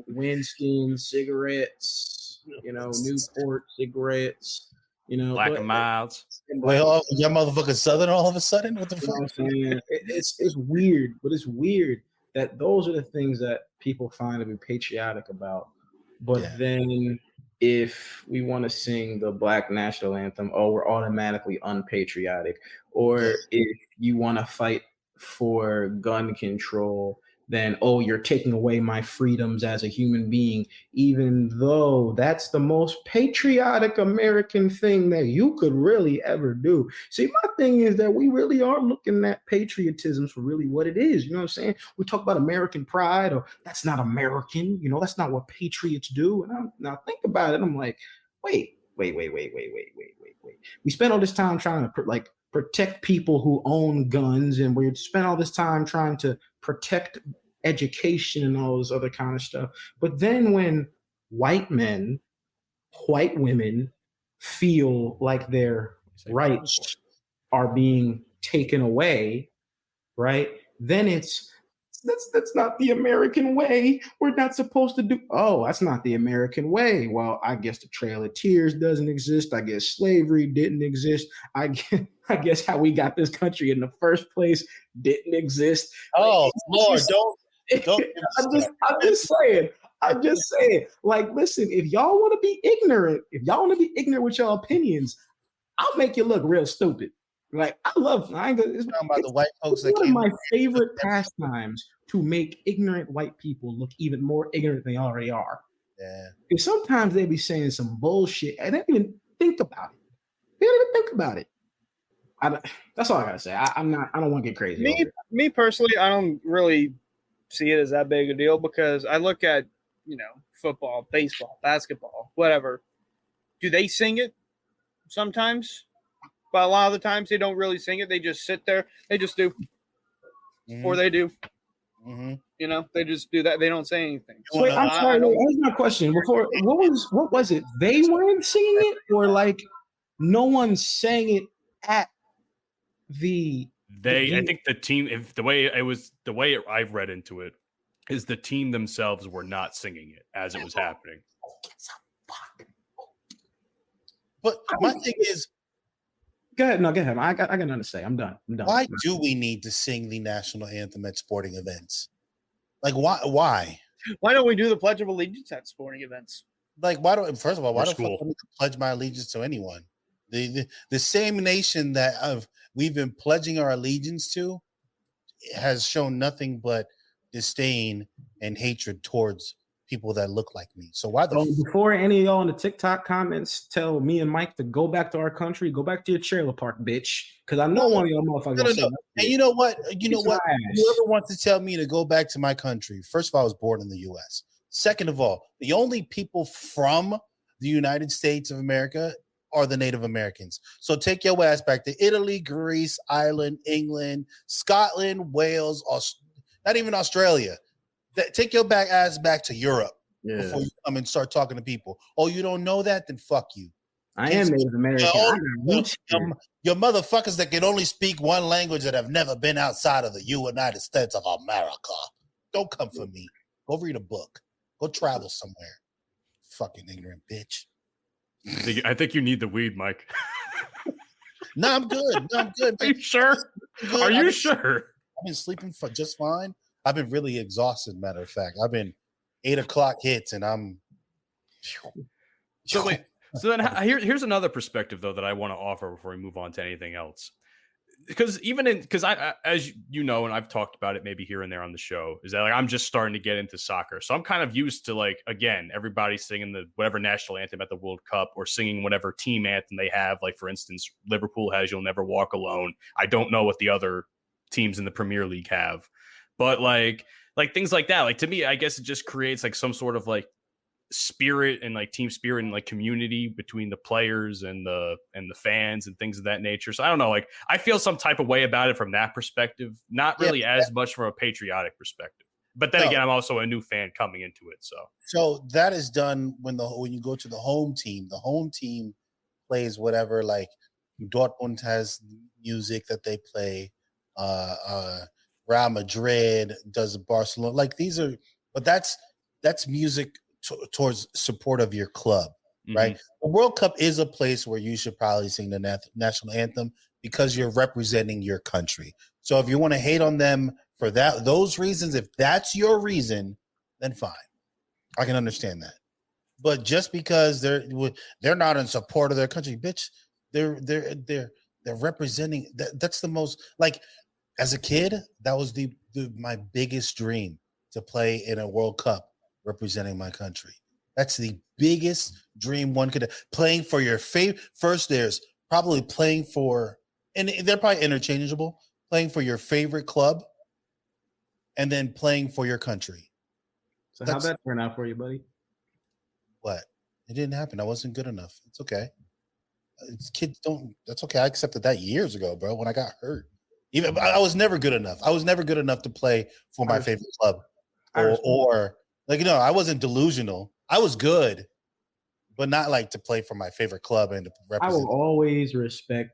Winston cigarettes. Newport cigarettes. Black and Milds. Wait, y'all motherfucking Southern all of a sudden? What the fuck? I'm saying? It's weird, but it's weird that those are the things that people find to be patriotic about. But then if we want to sing the Black national anthem, we're automatically unpatriotic. Or if you want to fight for gun control, then, oh, you're taking away my freedoms as a human being, even though that's the most patriotic American thing that you could really ever do. See, my thing is that we really are looking at patriotism for really what it is. You know what I'm saying? We talk about American pride, or that's not American. You know, that's not what patriots do. And now think about it. I'm like, wait. We spent all this time trying to protect people who own guns, and we spent all this time trying to protect education and all this other kind of stuff. But then when white men, white women feel like their rights are being taken away, right? Then that's not the American way. We're not supposed to do. Oh, that's not the American way. Well, I guess the Trail of Tears doesn't exist. I guess slavery didn't exist. I guess how we got this country in the first place didn't exist. Oh, Lord, don't. I'm just saying. Like, listen, if y'all want to be ignorant, with your opinions, I'll make you look real stupid. Like, I love. It's talking about the white folks that one of came. my favorite pastimes to make ignorant white people look even more ignorant than they already are. Yeah. Because sometimes they be saying some bullshit and they don't even think about it. They don't even think about it. That's all I gotta say. I don't want to get crazy. Me personally, I don't really see it as that big a deal because I look at, football, baseball, basketball, whatever. Do they sing it? Sometimes. But a lot of the times they don't really sing it. They just sit there. They just do. Mm-hmm. Or they do. Mm-hmm. They just do that. They don't say anything. Wait, I'm sorry. Here's my question. Before, what was it? They weren't singing it, or like no one sang it at the. I think the team. If the way I've read into it is the team themselves were not singing it as it was happening. But my thing is. Go ahead. No, go ahead. I got nothing to say. I'm done. Why do we need to sing the national anthem at sporting events? Like, why? Why don't we do the Pledge of Allegiance at sporting events? Like, why don't the fuck do I need to pledge my allegiance to anyone? The same nation that we've been pledging our allegiance to has shown nothing but disdain and hatred towards people that look like me. So why before any of y'all in the TikTok comments tell me and Mike to go back to our country, go back to your trailer park, bitch. Because I know one of y'all motherfuckers. No. And you know what? Whoever wants to tell me to go back to my country, first of all, I was born in the U.S. Second of all, the only people from the United States of America are the Native Americans. So take your ass back to Italy, Greece, Ireland, England, Scotland, Wales, not even Australia. Take your ass back to Europe before you come and start talking to people. Oh, you don't know that? Then fuck you. I am Native American. Your motherfuckers that can only speak one language that have never been outside of the United States of America. Don't come for me. Go read a book. Go travel somewhere. Fucking ignorant bitch. I think you need the weed, Mike. No, I'm good. Are you sure? Are you sure? I've been sleeping just fine. I've been really exhausted, matter of fact. I've been 8 o'clock hits and I'm. So then here's another perspective though that I want to offer before we move on to anything else. Because I, as you know, and I've talked about it maybe here and there on the show, is that like I'm just starting to get into soccer. So I'm kind of used to like, again, everybody singing the whatever national anthem at the World Cup or singing whatever team anthem they have. Like for instance, Liverpool has "You'll Never Walk Alone." I don't know what the other teams in the Premier League have. But like things like that, like to me, I guess it just creates like some sort of like spirit and like team spirit and like community between the players and the fans and things of that nature. So I don't know, like I feel some type of way about it from that perspective, not really as much from a patriotic perspective. But then again, I'm also a new fan coming into it. So that is done when you go to the home team. The home team plays whatever, like Dortmund has music that they play. Real Madrid does Barcelona, like these are, but that's music towards support of your club, right? The World Cup is a place where you should probably sing the national anthem because you're representing your country. So if you want to hate on them for those reasons, if that's your reason, then fine, I can understand that. But just because they're not in support of their country, bitch, they're representing. That's the most like. As a kid, that was the my biggest dream to play in a World Cup representing my country. That's the biggest dream one could have. Playing for your favorite. First, there's probably playing for, and they're probably interchangeable, playing for your favorite club and then playing for your country. So how'd that turn out for you, buddy? What? It didn't happen. I wasn't good enough. It's okay. Kids don't. That's okay. I accepted that years ago, bro. When I got hurt, even I was never good enough. I was never good enough to play for my favorite club, or like I wasn't delusional. I was good, but not like to play for my favorite club and to represent. I will always respect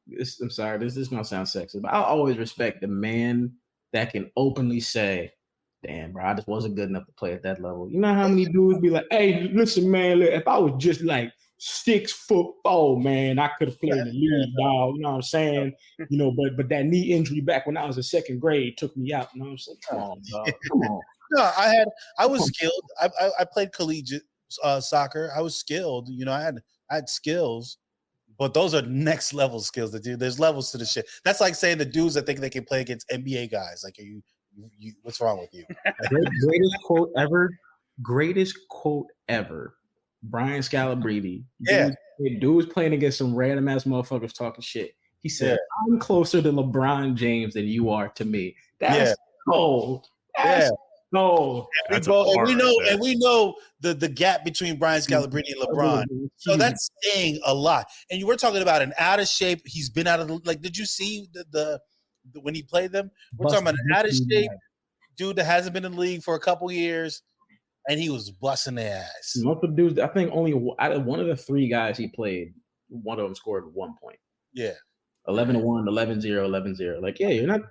this. I'm sorry, this is gonna sound sexist, but I'll always respect the man that can openly say, "Damn, bro, I just wasn't good enough to play at that level." You know how many dudes be like, "Hey, listen, man, look, if I was just like 6'4", man, I could have played in the league, dog." You know what I'm saying? But that knee injury back when I was in second grade took me out. You know what I'm saying? Come on, dog. Come on. No, I was skilled. I played collegiate soccer. I was skilled. I had skills, but those are next level skills. There's levels to the shit. That's like saying the dudes that think they can play against NBA guys. Like, you what's wrong with you? Greatest quote ever. Brian Scalabrine. Yeah. Dude was playing against some random ass motherfuckers talking shit. He said, "I'm closer to LeBron James than you are to me." That's cold. That's cold. And we know the gap between Brian Scalabrine and LeBron. So that's saying a lot. And you were talking about an out of shape. He's been out of the, like, did you see the when he played them? We're talking about an out of shape dude that hasn't been in the league for a couple years. And he was busting their ass. Most of the dudes, I think only out of one of the three guys he played, one of them scored 1 point. Yeah. 11-1, 11-0, 11-0. Like, yeah, you're not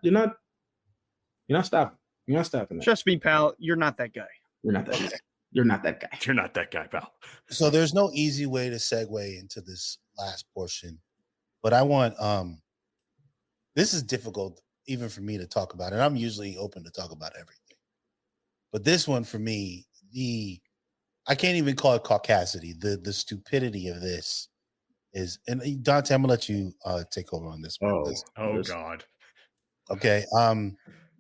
stopping. You're not stopping that. Trust me, pal, you're not that guy. You're not that guy. You're not that guy. You're not that guy, pal. So there's no easy way to segue into this last portion. But I want this is difficult even for me to talk about, and I'm usually open to talk about everything. But this one for me, I can't even call it caucasity. The stupidity of this is, and Dante, I'm gonna let you take over on this one. Oh God. Okay.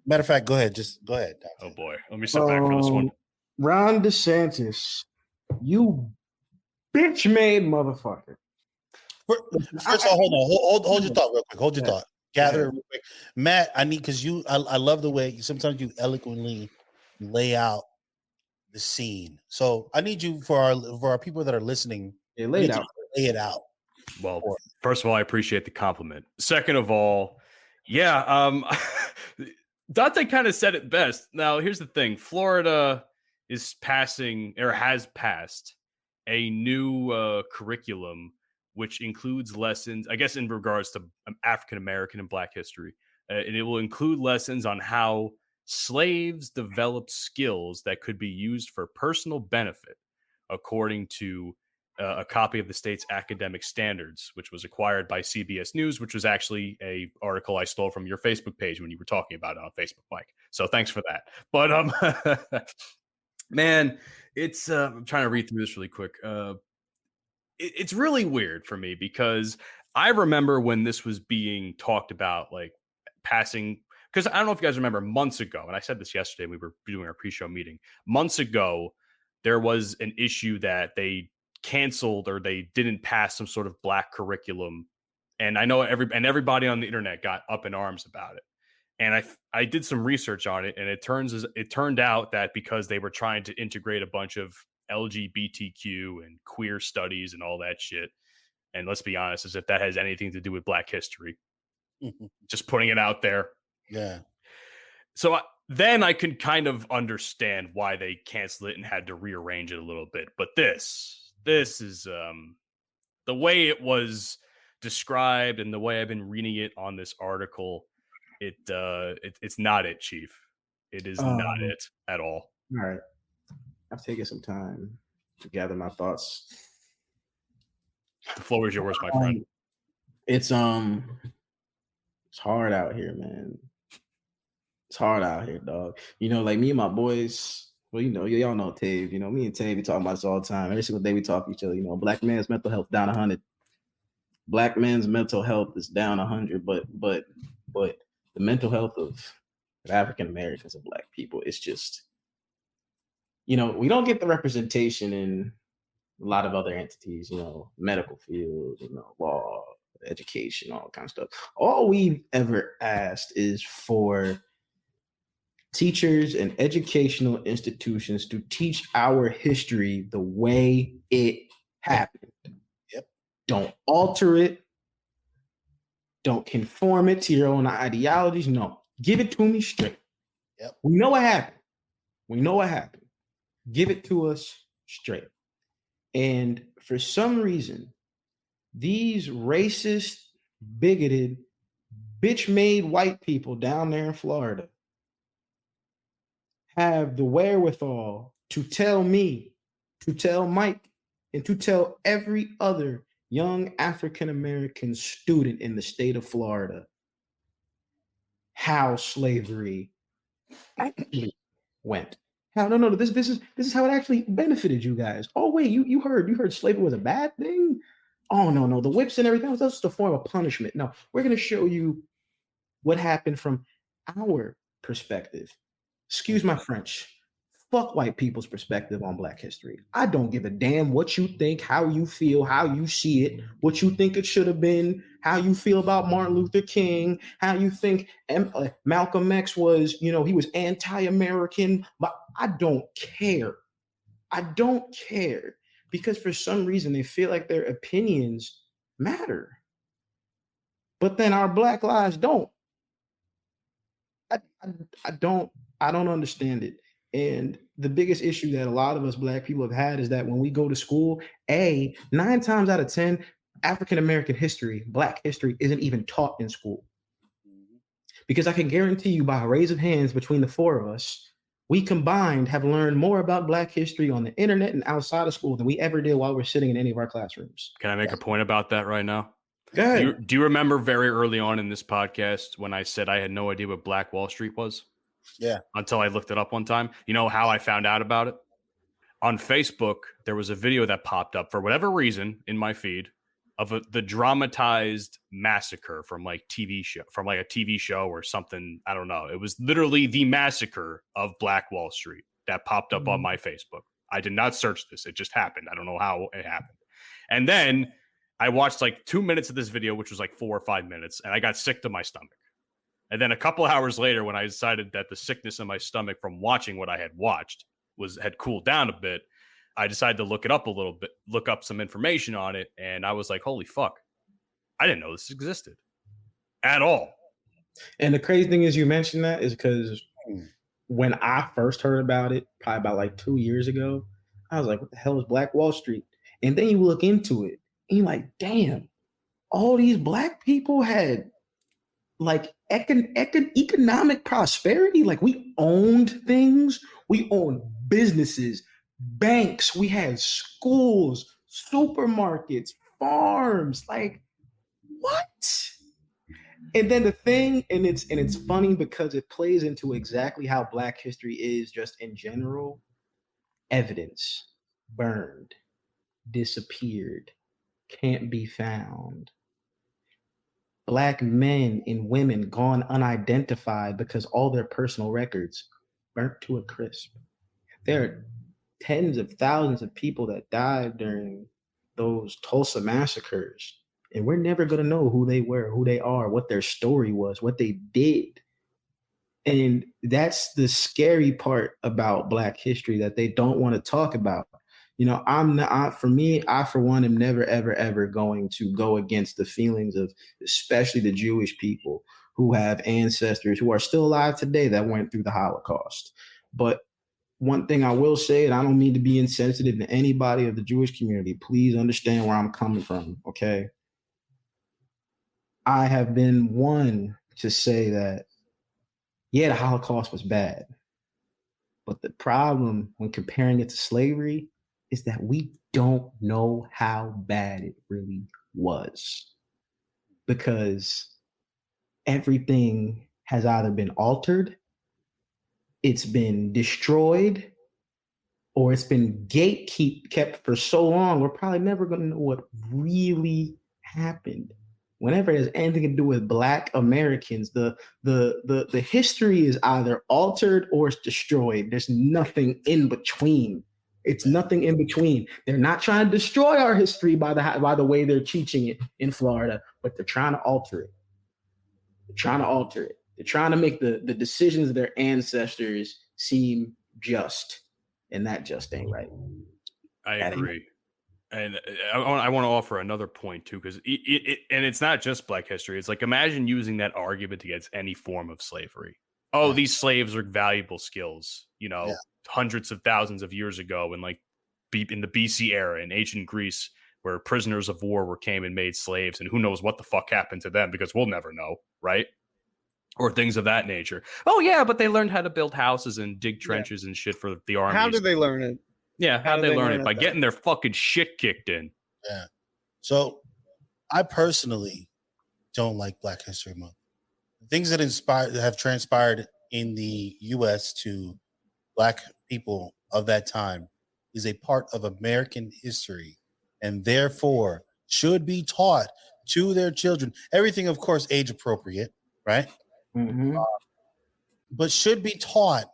Matter of fact, go ahead. Just go ahead, Dante. Oh boy. Let me sit back for this one. Ron DeSantis, you bitch made motherfucker. First of all, hold your thought real quick. Hold your thought. Gather it real quick. Matt, I need, because I love the way sometimes you eloquently lay out the scene. So I need you for our people that are listening. Lay it out. Well, first of all, I appreciate the compliment. Second of all, Dante kind of said it best. Now, here's the thing. Florida is passing, or has passed, a new curriculum which includes lessons, I guess, in regards to African American and Black history. And it will include lessons on how slaves developed skills that could be used for personal benefit, according to a copy of the state's academic standards, which was acquired by CBS News, which was actually a article I stole from your Facebook page when you were talking about it on Facebook, Mike. So thanks for that. But man, it's I'm trying to read through this really quick. It's really weird for me because I remember when this was being talked about, like passing. Because I don't know if you guys remember months ago, and I said this yesterday, we were doing our pre-show meeting. Months ago, there was an issue that they canceled or they didn't pass some sort of Black curriculum. And I know everybody on the internet got up in arms about it. And I did some research on it, and it turned out that because they were trying to integrate a bunch of LGBTQ and queer studies and all that shit. And let's be honest, as if that has anything to do with Black history. Just putting it out there. Yeah. So then I can kind of understand why they canceled it and had to rearrange it a little bit. But this is the way it was described and the way I've been reading it on this article. It's not it, Chief. It is not it at all. All right. I've taken some time to gather my thoughts. The floor is yours, my friend. It's hard out here, man. It's hard out here, dog. Like me and my boys, well, y'all know Tave. Me and Tave, we talk about this all the time. Every single day we talk to each other. Black man's mental health down 100. Black men's mental health is down 100, but the mental health of with African Americans and Black people. It's just, we don't get the representation in a lot of other entities, medical field, law, education, all kind of stuff. All we've ever asked is for teachers and educational institutions to teach our history the way it happened. Yep. Don't alter it. Don't conform it to your own ideologies. No, give it to me straight. Yep. We know what happened. Give it to us straight. And for some reason, these racist, bigoted, bitch-made white people down there in Florida have the wherewithal to tell me, to tell Mike, and to tell every other young African-American student in the state of Florida how slavery actually went. How no, this is how it actually benefited you guys. Oh wait, you heard slavery was a bad thing? Oh no, the whips and everything was just a form of punishment. No, we're gonna show you what happened from our perspective. Excuse my French. Fuck white people's perspective on Black history. I don't give a damn what you think, how you feel, how you see it, what you think it should have been, how you feel about Martin Luther King, how you think Malcolm X was, he was anti-American, but I don't care. I don't care because for some reason they feel like their opinions matter. But then our Black lives don't. I don't understand it. And the biggest issue that a lot of us Black people have had is that when we go to school, 9 times out of 10, African-American history, Black history isn't even taught in school. Because I can guarantee you by a raise of hands between the 4 of us, we combined have learned more about Black history on the internet and outside of school than we ever did while we're sitting in any of our classrooms. Can I make a point about that right now? Go ahead. Do you remember very early on in this podcast when I said I had no idea what Black Wall Street was? Yeah. Until I looked it up one time. You know how I found out about it? On Facebook, there was a video that popped up for whatever reason in my feed of the dramatized massacre from a TV show or something. I don't know. It was literally the massacre of Black Wall Street that popped up on my Facebook. I did not search this. It just happened. I don't know how it happened. And then I watched 2 minutes of this video, which was 4 or 5 minutes, and I got sick to my stomach. And then a couple hours later, when I decided that the sickness in my stomach from watching what I had watched had cooled down a bit, I decided to look it up a little bit, look up some information on it. And I was like, holy fuck, I didn't know this existed at all. And the crazy thing is you mentioned that is because when I first heard about it, probably about 2 years ago, I was like, what the hell is Black Wall Street? And then you look into it and you're like, damn, all these Black people had economic prosperity. We owned things. We owned businesses, banks. We had schools, supermarkets, farms. What? And then the thing, and it's funny because it plays into exactly how Black history is just in general. Evidence burned, disappeared, can't be found. Black men and women gone unidentified because all their personal records burnt to a crisp. There are tens of thousands of people that died during those Tulsa massacres, and we're never going to know who they were, who they are, what their story was, what they did. And that's the scary part about Black history that they don't want to talk about. I for one am never, ever, ever going to go against the feelings of especially the Jewish people who have ancestors who are still alive today that went through the Holocaust. But one thing I will say, and I don't mean to be insensitive to anybody of the Jewish community, please understand where I'm coming from, okay? I have been one to say that, yeah, the Holocaust was bad. But the problem when comparing it to slavery is that we don't know how bad it really was, because everything has either been altered, it's been destroyed, or it's been kept for so long, we're probably never going to know what really happened. whenever it has anything to do with Black Americans, the history is either altered or it's destroyed. There's nothing in between. It's nothing in between. They're not trying to destroy our history by the way they're teaching it in Florida, but they're trying to alter it. They're trying to alter it. They're trying to make the decisions of their ancestors seem just, and that just ain't right. I agree. And I want to offer another point too, because and it's not just Black history. It's like, imagine using that argument against any form of slavery. Oh, these slaves are valuable skills, hundreds of thousands of years ago, and like in the BC era in ancient Greece, where prisoners of war came and made slaves, and who knows what the fuck happened to them, because we'll never know, right? Or things of that nature. Oh yeah, but they learned how to build houses and dig trenches and shit for the army. How did they learn it? Yeah, how did they learn it? By getting their fucking shit kicked in. Yeah. So I personally don't like Black History Month. Things that have transpired in the U.S. to Black people of that time is a part of American history, and therefore should be taught to their children. Everything, of course, age appropriate, right? Mm-hmm. But should be taught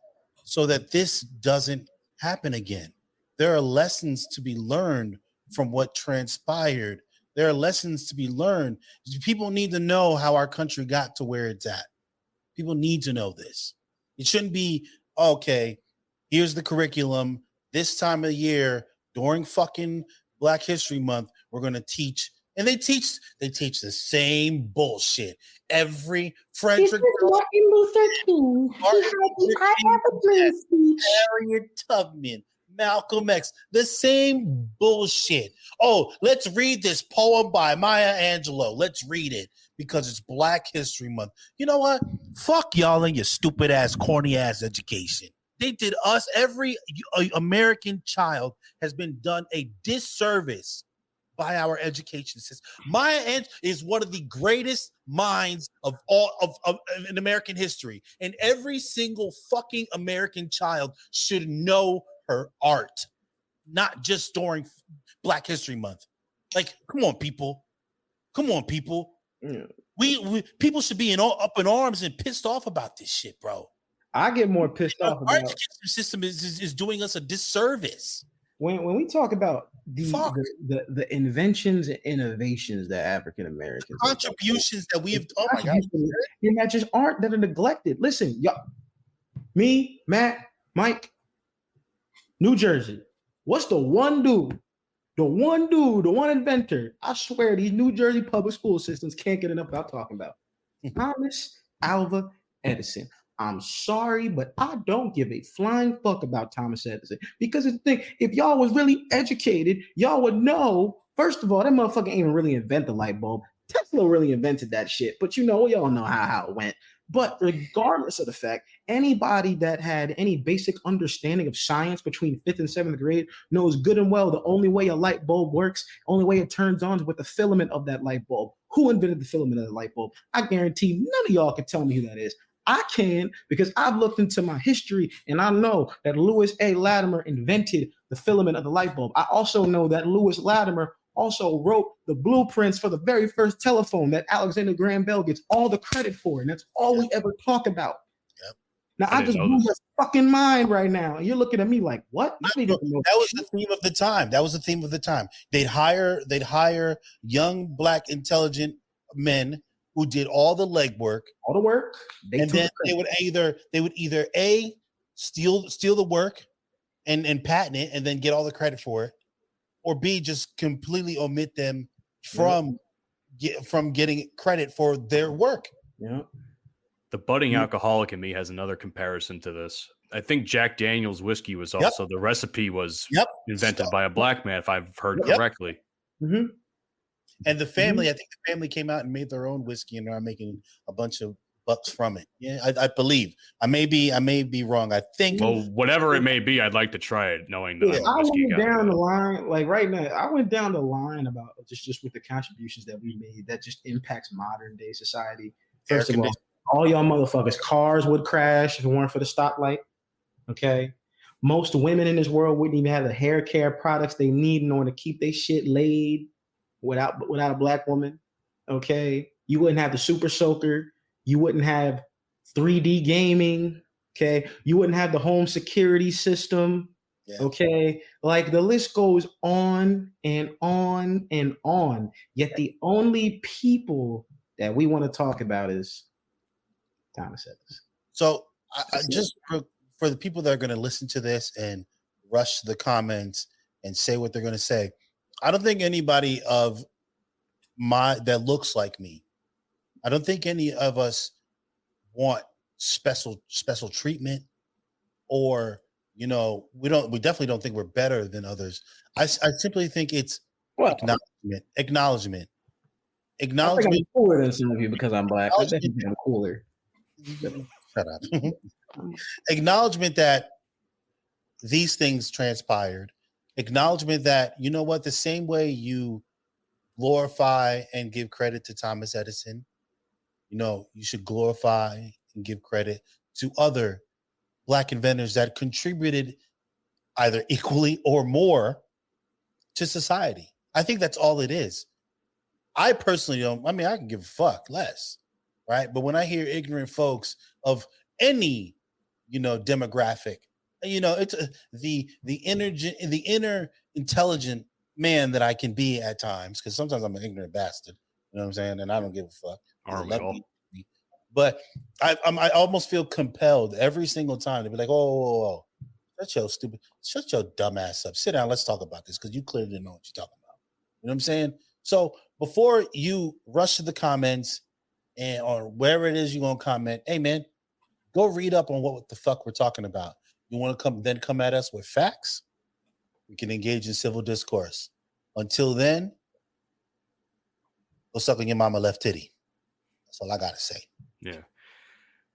so that this doesn't happen again. There are lessons to be learned from what transpired. There are lessons to be learned. People need to know how our country got to where it's at. People need to know this. It shouldn't be, okay, here's the curriculum. This time of year, during fucking Black History Month, we're going to teach. And they teach the same bullshit. Every Frederick Martin Luther King. Harriet Tubman, Malcolm X, the same bullshit. Oh, let's read this poem by Maya Angelou. Let's read it because it's Black History Month. You know what? Fuck y'all and your stupid ass, corny ass education. They did us. Every American child has been done a disservice by our education system. Maya Angelou is one of the greatest minds of all of in American history, and every single fucking American child should know her art, not just during Black History Month. Like, come on, people. Yeah. We people should be up in arms and pissed off about this shit, bro. I get more pissed off Our about education system is doing us a disservice. when we talk about the inventions and innovations that African Americans Contributions that we've oh my god, that just aren't, that are neglected. Listen, y'all, me, Matt, Mike, New Jersey. What's the one inventor? I swear these New Jersey public school systems can't get enough about talking about. Thomas Alva Edison. I'm sorry, but I don't give a flying fuck about Thomas Edison, because the thing, if y'all was really educated, y'all would know, first of all, that motherfucker ain't even really invent the light bulb. Tesla really invented that shit, but we all know how it went. But regardless of the fact, anybody that had any basic understanding of science between 5th and 7th grade knows good and well the only way a light bulb works, only way it turns on is with the filament of that light bulb. Who invented the filament of the light bulb? I guarantee none of y'all can tell me who that is. I can, because I've looked into my history and I know that Lewis A. Latimer invented the filament of the light bulb. I also know that Lewis Latimer also wrote the blueprints for the very first telephone that Alexander Graham Bell gets all the credit for, and that's all we ever talk about. Yep. Now I just blew your fucking mind right now. You're looking at me like, what? That was the theme of the time. They'd hire young Black intelligent men who did all the legwork, all the work, and then they would either A, steal the work and patent it and then get all the credit for it, or B, just completely omit them from getting credit for their work. Yeah. The budding alcoholic in me has another comparison to this. I think Jack Daniel's whiskey was also the recipe was invented by a Black man, if I've heard correctly. Mm-hmm. And the family, I think the family came out and made their own whiskey, and they're making a bunch of bucks from it. Yeah, I believe. I may be wrong. I think. Well, whatever it may be, I'd like to try it, knowing that I went down the line, like right now. I went down the line about just with the contributions that we made that just impacts modern day society. First of all y'all motherfuckers, cars would crash if it weren't for the stoplight. Okay. Most women in this world wouldn't even have the hair care products they need in order to keep their shit laid without a Black woman. Okay, you wouldn't have the Super Soaker. You wouldn't have 3D gaming. Okay, you wouldn't have the home security system. Yeah. Okay, like the list goes on and on and on. Yet the only people that we want to talk about is Thomas Edison. So I just for the people that are going to listen to this and rush to the comments and say what they're going to say, I don't think anybody of that looks like me, I don't think any of us want special treatment, or we definitely don't think we're better than others. I simply think it's acknowledgement. I think I'm cooler than some of you because I'm black. I think I'm cooler. Shut up. Acknowledgement that these things transpired. Acknowledgement that, you know what, the same way you glorify and give credit to Thomas Edison, you should glorify and give credit to other Black inventors that contributed either equally or more to society. I think that's all it is. I personally don't, I can give a fuck less, right? But when I hear ignorant folks of any, demographic, it's the inner intelligent man that I can be at times, because sometimes I'm an ignorant bastard, you know what I'm saying? And I don't give a fuck. Aren't we all? But I almost feel compelled every single time to be like, oh, shut your dumb ass up. Sit down, let's talk about this, because you clearly didn't know what you're talking about. You know what I'm saying? So before you rush to the comments or wherever it is you're gonna comment, hey man, go read up on what the fuck we're talking about. You want to come at us with facts? We can engage in civil discourse. Until then, go suck on your mama left titty. That's all I gotta say. Yeah.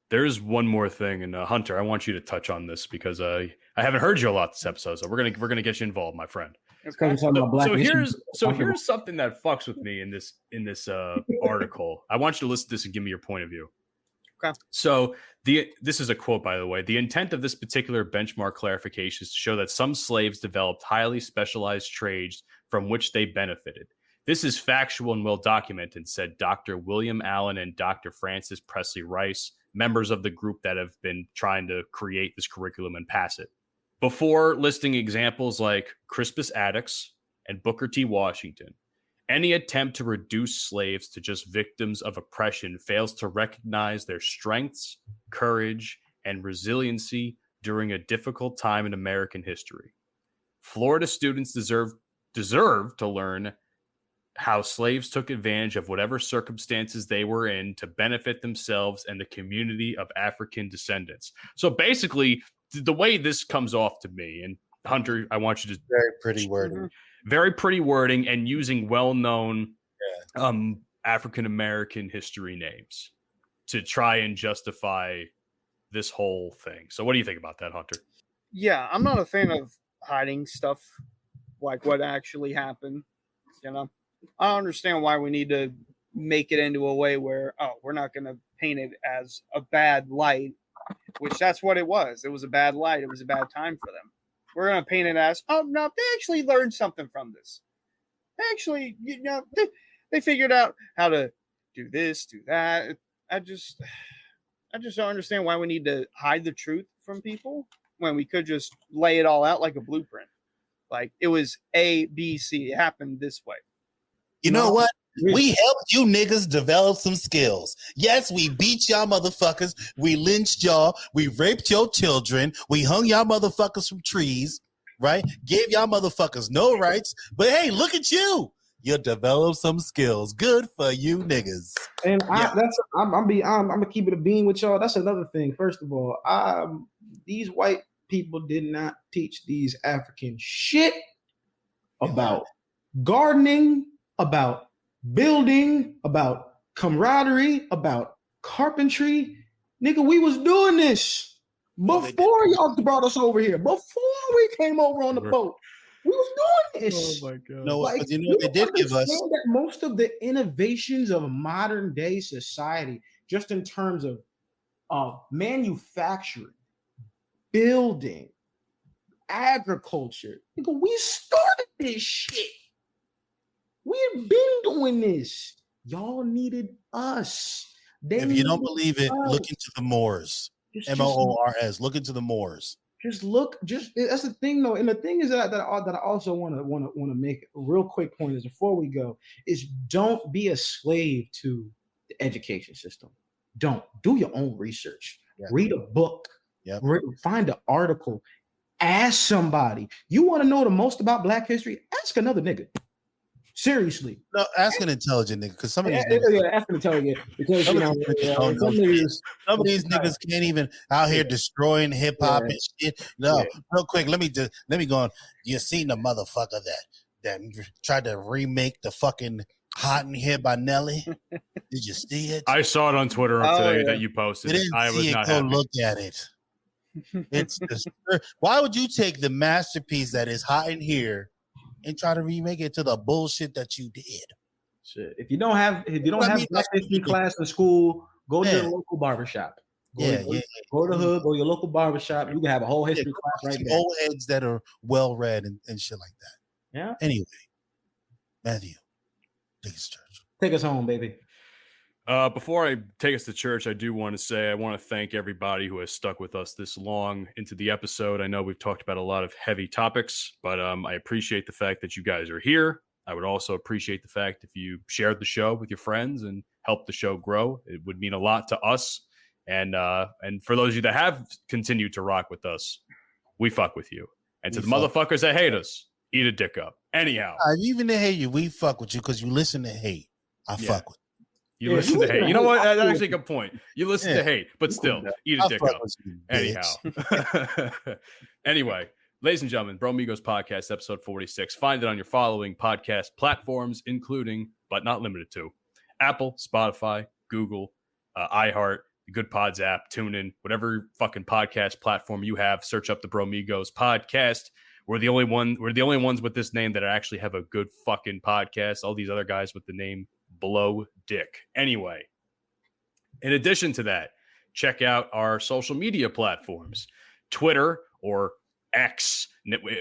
There's one more thing, and Hunter, I want you to touch on this because I haven't heard you a lot this episode, so we're gonna get you involved, my friend. So here's something that fucks with me in this article. I want you to listen to this and give me your point of view. Okay. So this is a quote, by the way. The intent of this particular benchmark clarification is to show that some slaves developed highly specialized trades from which they benefited. This is factual and well documented, said Dr. William Allen and Dr. Francis Presley Rice, members of the group that have been trying to create this curriculum and pass it. Before listing examples like Crispus Attucks and Booker T. Washington, any attempt to reduce slaves to just victims of oppression fails to recognize their strengths, courage, and resiliency during a difficult time in American history. Florida students deserve to learn how slaves took advantage of whatever circumstances they were in to benefit themselves and the community of African descendants. So basically, the way this comes off to me, and Hunter, I want you to... Very pretty wording. Very pretty wording, and using well-known African-American history names to try and justify this whole thing. So what do you think about that, Hunter? Yeah, I'm not a fan of hiding stuff like what actually happened, I don't understand why we need to make it into a way where, we're not going to paint it as a bad light, which that's what it was. It was a bad light. It was a bad time for them. We're going to paint it as, no, they actually learned something from this. They actually, they figured out how to do this, do that. I just don't understand why we need to hide the truth from people when we could just lay it all out like a blueprint. Like it was A, B, C. It happened this way. You know what? We helped you niggas develop some skills. Yes, we beat y'all motherfuckers. We lynched y'all. We raped your children. We hung y'all motherfuckers from trees, right? Gave y'all motherfuckers no rights. But hey, look at you. You developed some skills. Good for you niggas. And I'm gonna keep it a bean with y'all. That's another thing. First of all, these white people did not teach these Africans shit about gardening, about building, about camaraderie, about carpentry. Nigga, we was doing this before y'all brought us over here. Before we came over on the boat, we was doing this. Oh my god! No, they did give us that most of the innovations of modern day society, just in terms of manufacturing, building, agriculture. Nigga, we started this shit. We've been doing this. Y'all needed us. If you don't believe it, look into the Moors. Moors. Look into the Moors. Just look. That's the thing, though. And the thing is that I also want to make a real quick point is before we go is don't be a slave to the education system. Don't do your own research. Yeah. Read a book. Yep. Find an article. Ask somebody. You want to know the most about Black history? Ask another nigga. Seriously. No, ask an intelligent nigga because some of these niggas. Ask an intelligent because some of these niggas can't even out here destroying hip hop and shit. No, real quick, let me go on. You seen the motherfucker that tried to remake the fucking Hot in Here by Nelly? Did you see it? I saw it on Twitter today that you posted. I was not happy. Look at it. It's why would you take the masterpiece that is Hot in Here and try to remake it to the bullshit that you did? Shit. If you don't have Black history class in school, go to your local barbershop. Go to the hood, go to your local barbershop. You can have a whole history class right there. Old heads that are well read and shit like that. Yeah. Anyway, Matthew, take us to church. Take us home, baby. Before I take us to church, I do want to say I want to thank everybody who has stuck with us this long into the episode. I know we've talked about a lot of heavy topics, but I appreciate the fact that you guys are here. I would also appreciate the fact if you shared the show with your friends and helped the show grow. It would mean a lot to us. And for those of you that have continued to rock with us, we fuck with you. And to the motherfuckers that hate us, eat a dick up. Anyhow. Even to hate you, we fuck with you because you listen to hate. I fuck with you. You listen to hate. You know what? That's actually a good point. You listen to hate, but still, eat a dick up. Anyhow. Anyway, ladies and gentlemen, Bromigos Podcast, episode 46. Find it on your following podcast platforms, including, but not limited to, Apple, Spotify, Google, iHeart, the Good Pods app, TuneIn, whatever fucking podcast platform you have. Search up the Bromigos Podcast. We're the only ones with this name that actually have a good fucking podcast. All these other guys with the name Blow Dick. Anyway, in addition to that, check out our social media platforms, Twitter or X,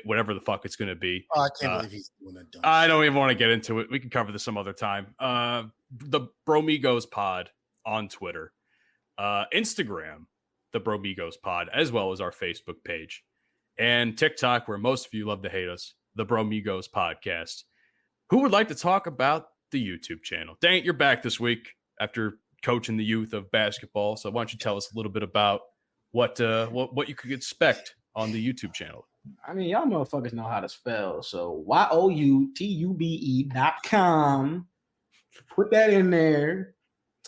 whatever the fuck it's going to be. Oh, I can't believe he's doing that. I don't even want to get into it. We can cover this some other time. The Bromigos Pod on Twitter, Instagram, the Bromigos Pod, as well as our Facebook page, and TikTok, where most of you love to hate us, the Bromigos Podcast. Who would like to talk about the YouTube channel? Dang, you're back this week after coaching the youth of basketball. So why don't you tell us a little bit about what you could expect on the YouTube channel? I mean, y'all motherfuckers know how to spell. So YOUTUBE.com. Put that in there.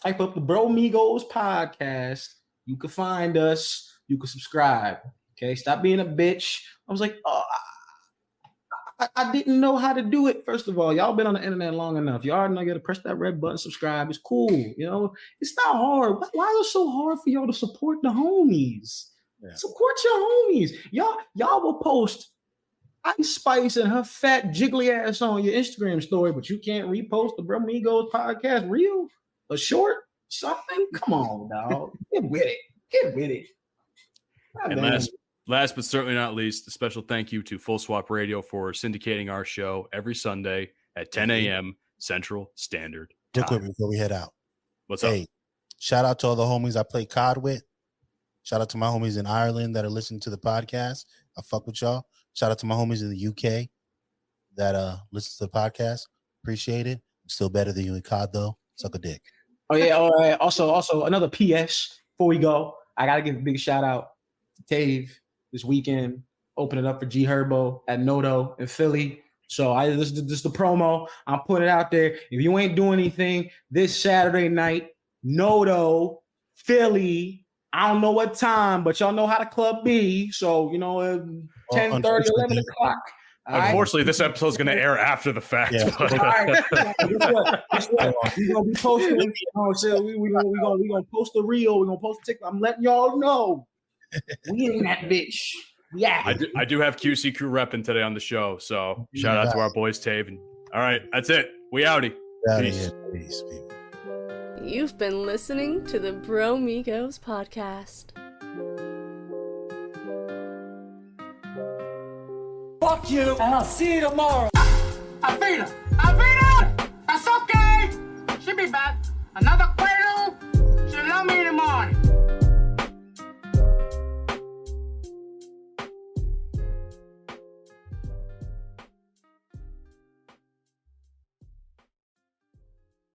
Type up the Bromigos Podcast. You can find us. You can subscribe. Okay, stop being a bitch. I was like, I didn't know how to do it. First of all, y'all been on the internet long enough. Y'all already know you got to press that red button, subscribe. It's cool. You know, it's not hard. Why is it so hard for y'all to support the homies? Yeah. Support your homies. Y'all will post Ice Spice and her fat jiggly ass on your Instagram story, but you can't repost the Bromigos Podcast reel? A short? Something? Come on, dog. Get with it. And last but certainly not least, a special thank you to Full Swap Radio for syndicating our show every Sunday at 10 a.m. Central Standard Time. Real quick before we head out. What's up? Shout out to all the homies I play COD with. Shout out to my homies in Ireland that are listening to the podcast. I fuck with y'all. Shout out to my homies in the UK that listen to the podcast. Appreciate it. I'm still better than you in COD though. Suck a dick. Oh yeah. All right. Also another PS before we go. I gotta give a big shout out to Tave this weekend. Open it up for G Herbo at Noto in Philly. So this is the promo. I'm putting it out there. If you ain't doing anything this Saturday night, Noto, Philly. I don't know what time, but y'all know how the club be. So, 10:30, 11 o'clock. Unfortunately, this episode is going to air after the fact. Yeah. All right. Guess what? We're going to be posting. We're going to post the reel. We're going to post the TikTok. I'm letting y'all know. We in that bitch. Yeah. I do have QC Crew repping today on the show. So shout out to our boys, Tave. And all right, that's it. We outie. Peace. Peace, people. You've been listening to the Bromigos Podcast. Fuck you, and I'll see you tomorrow. I beat him.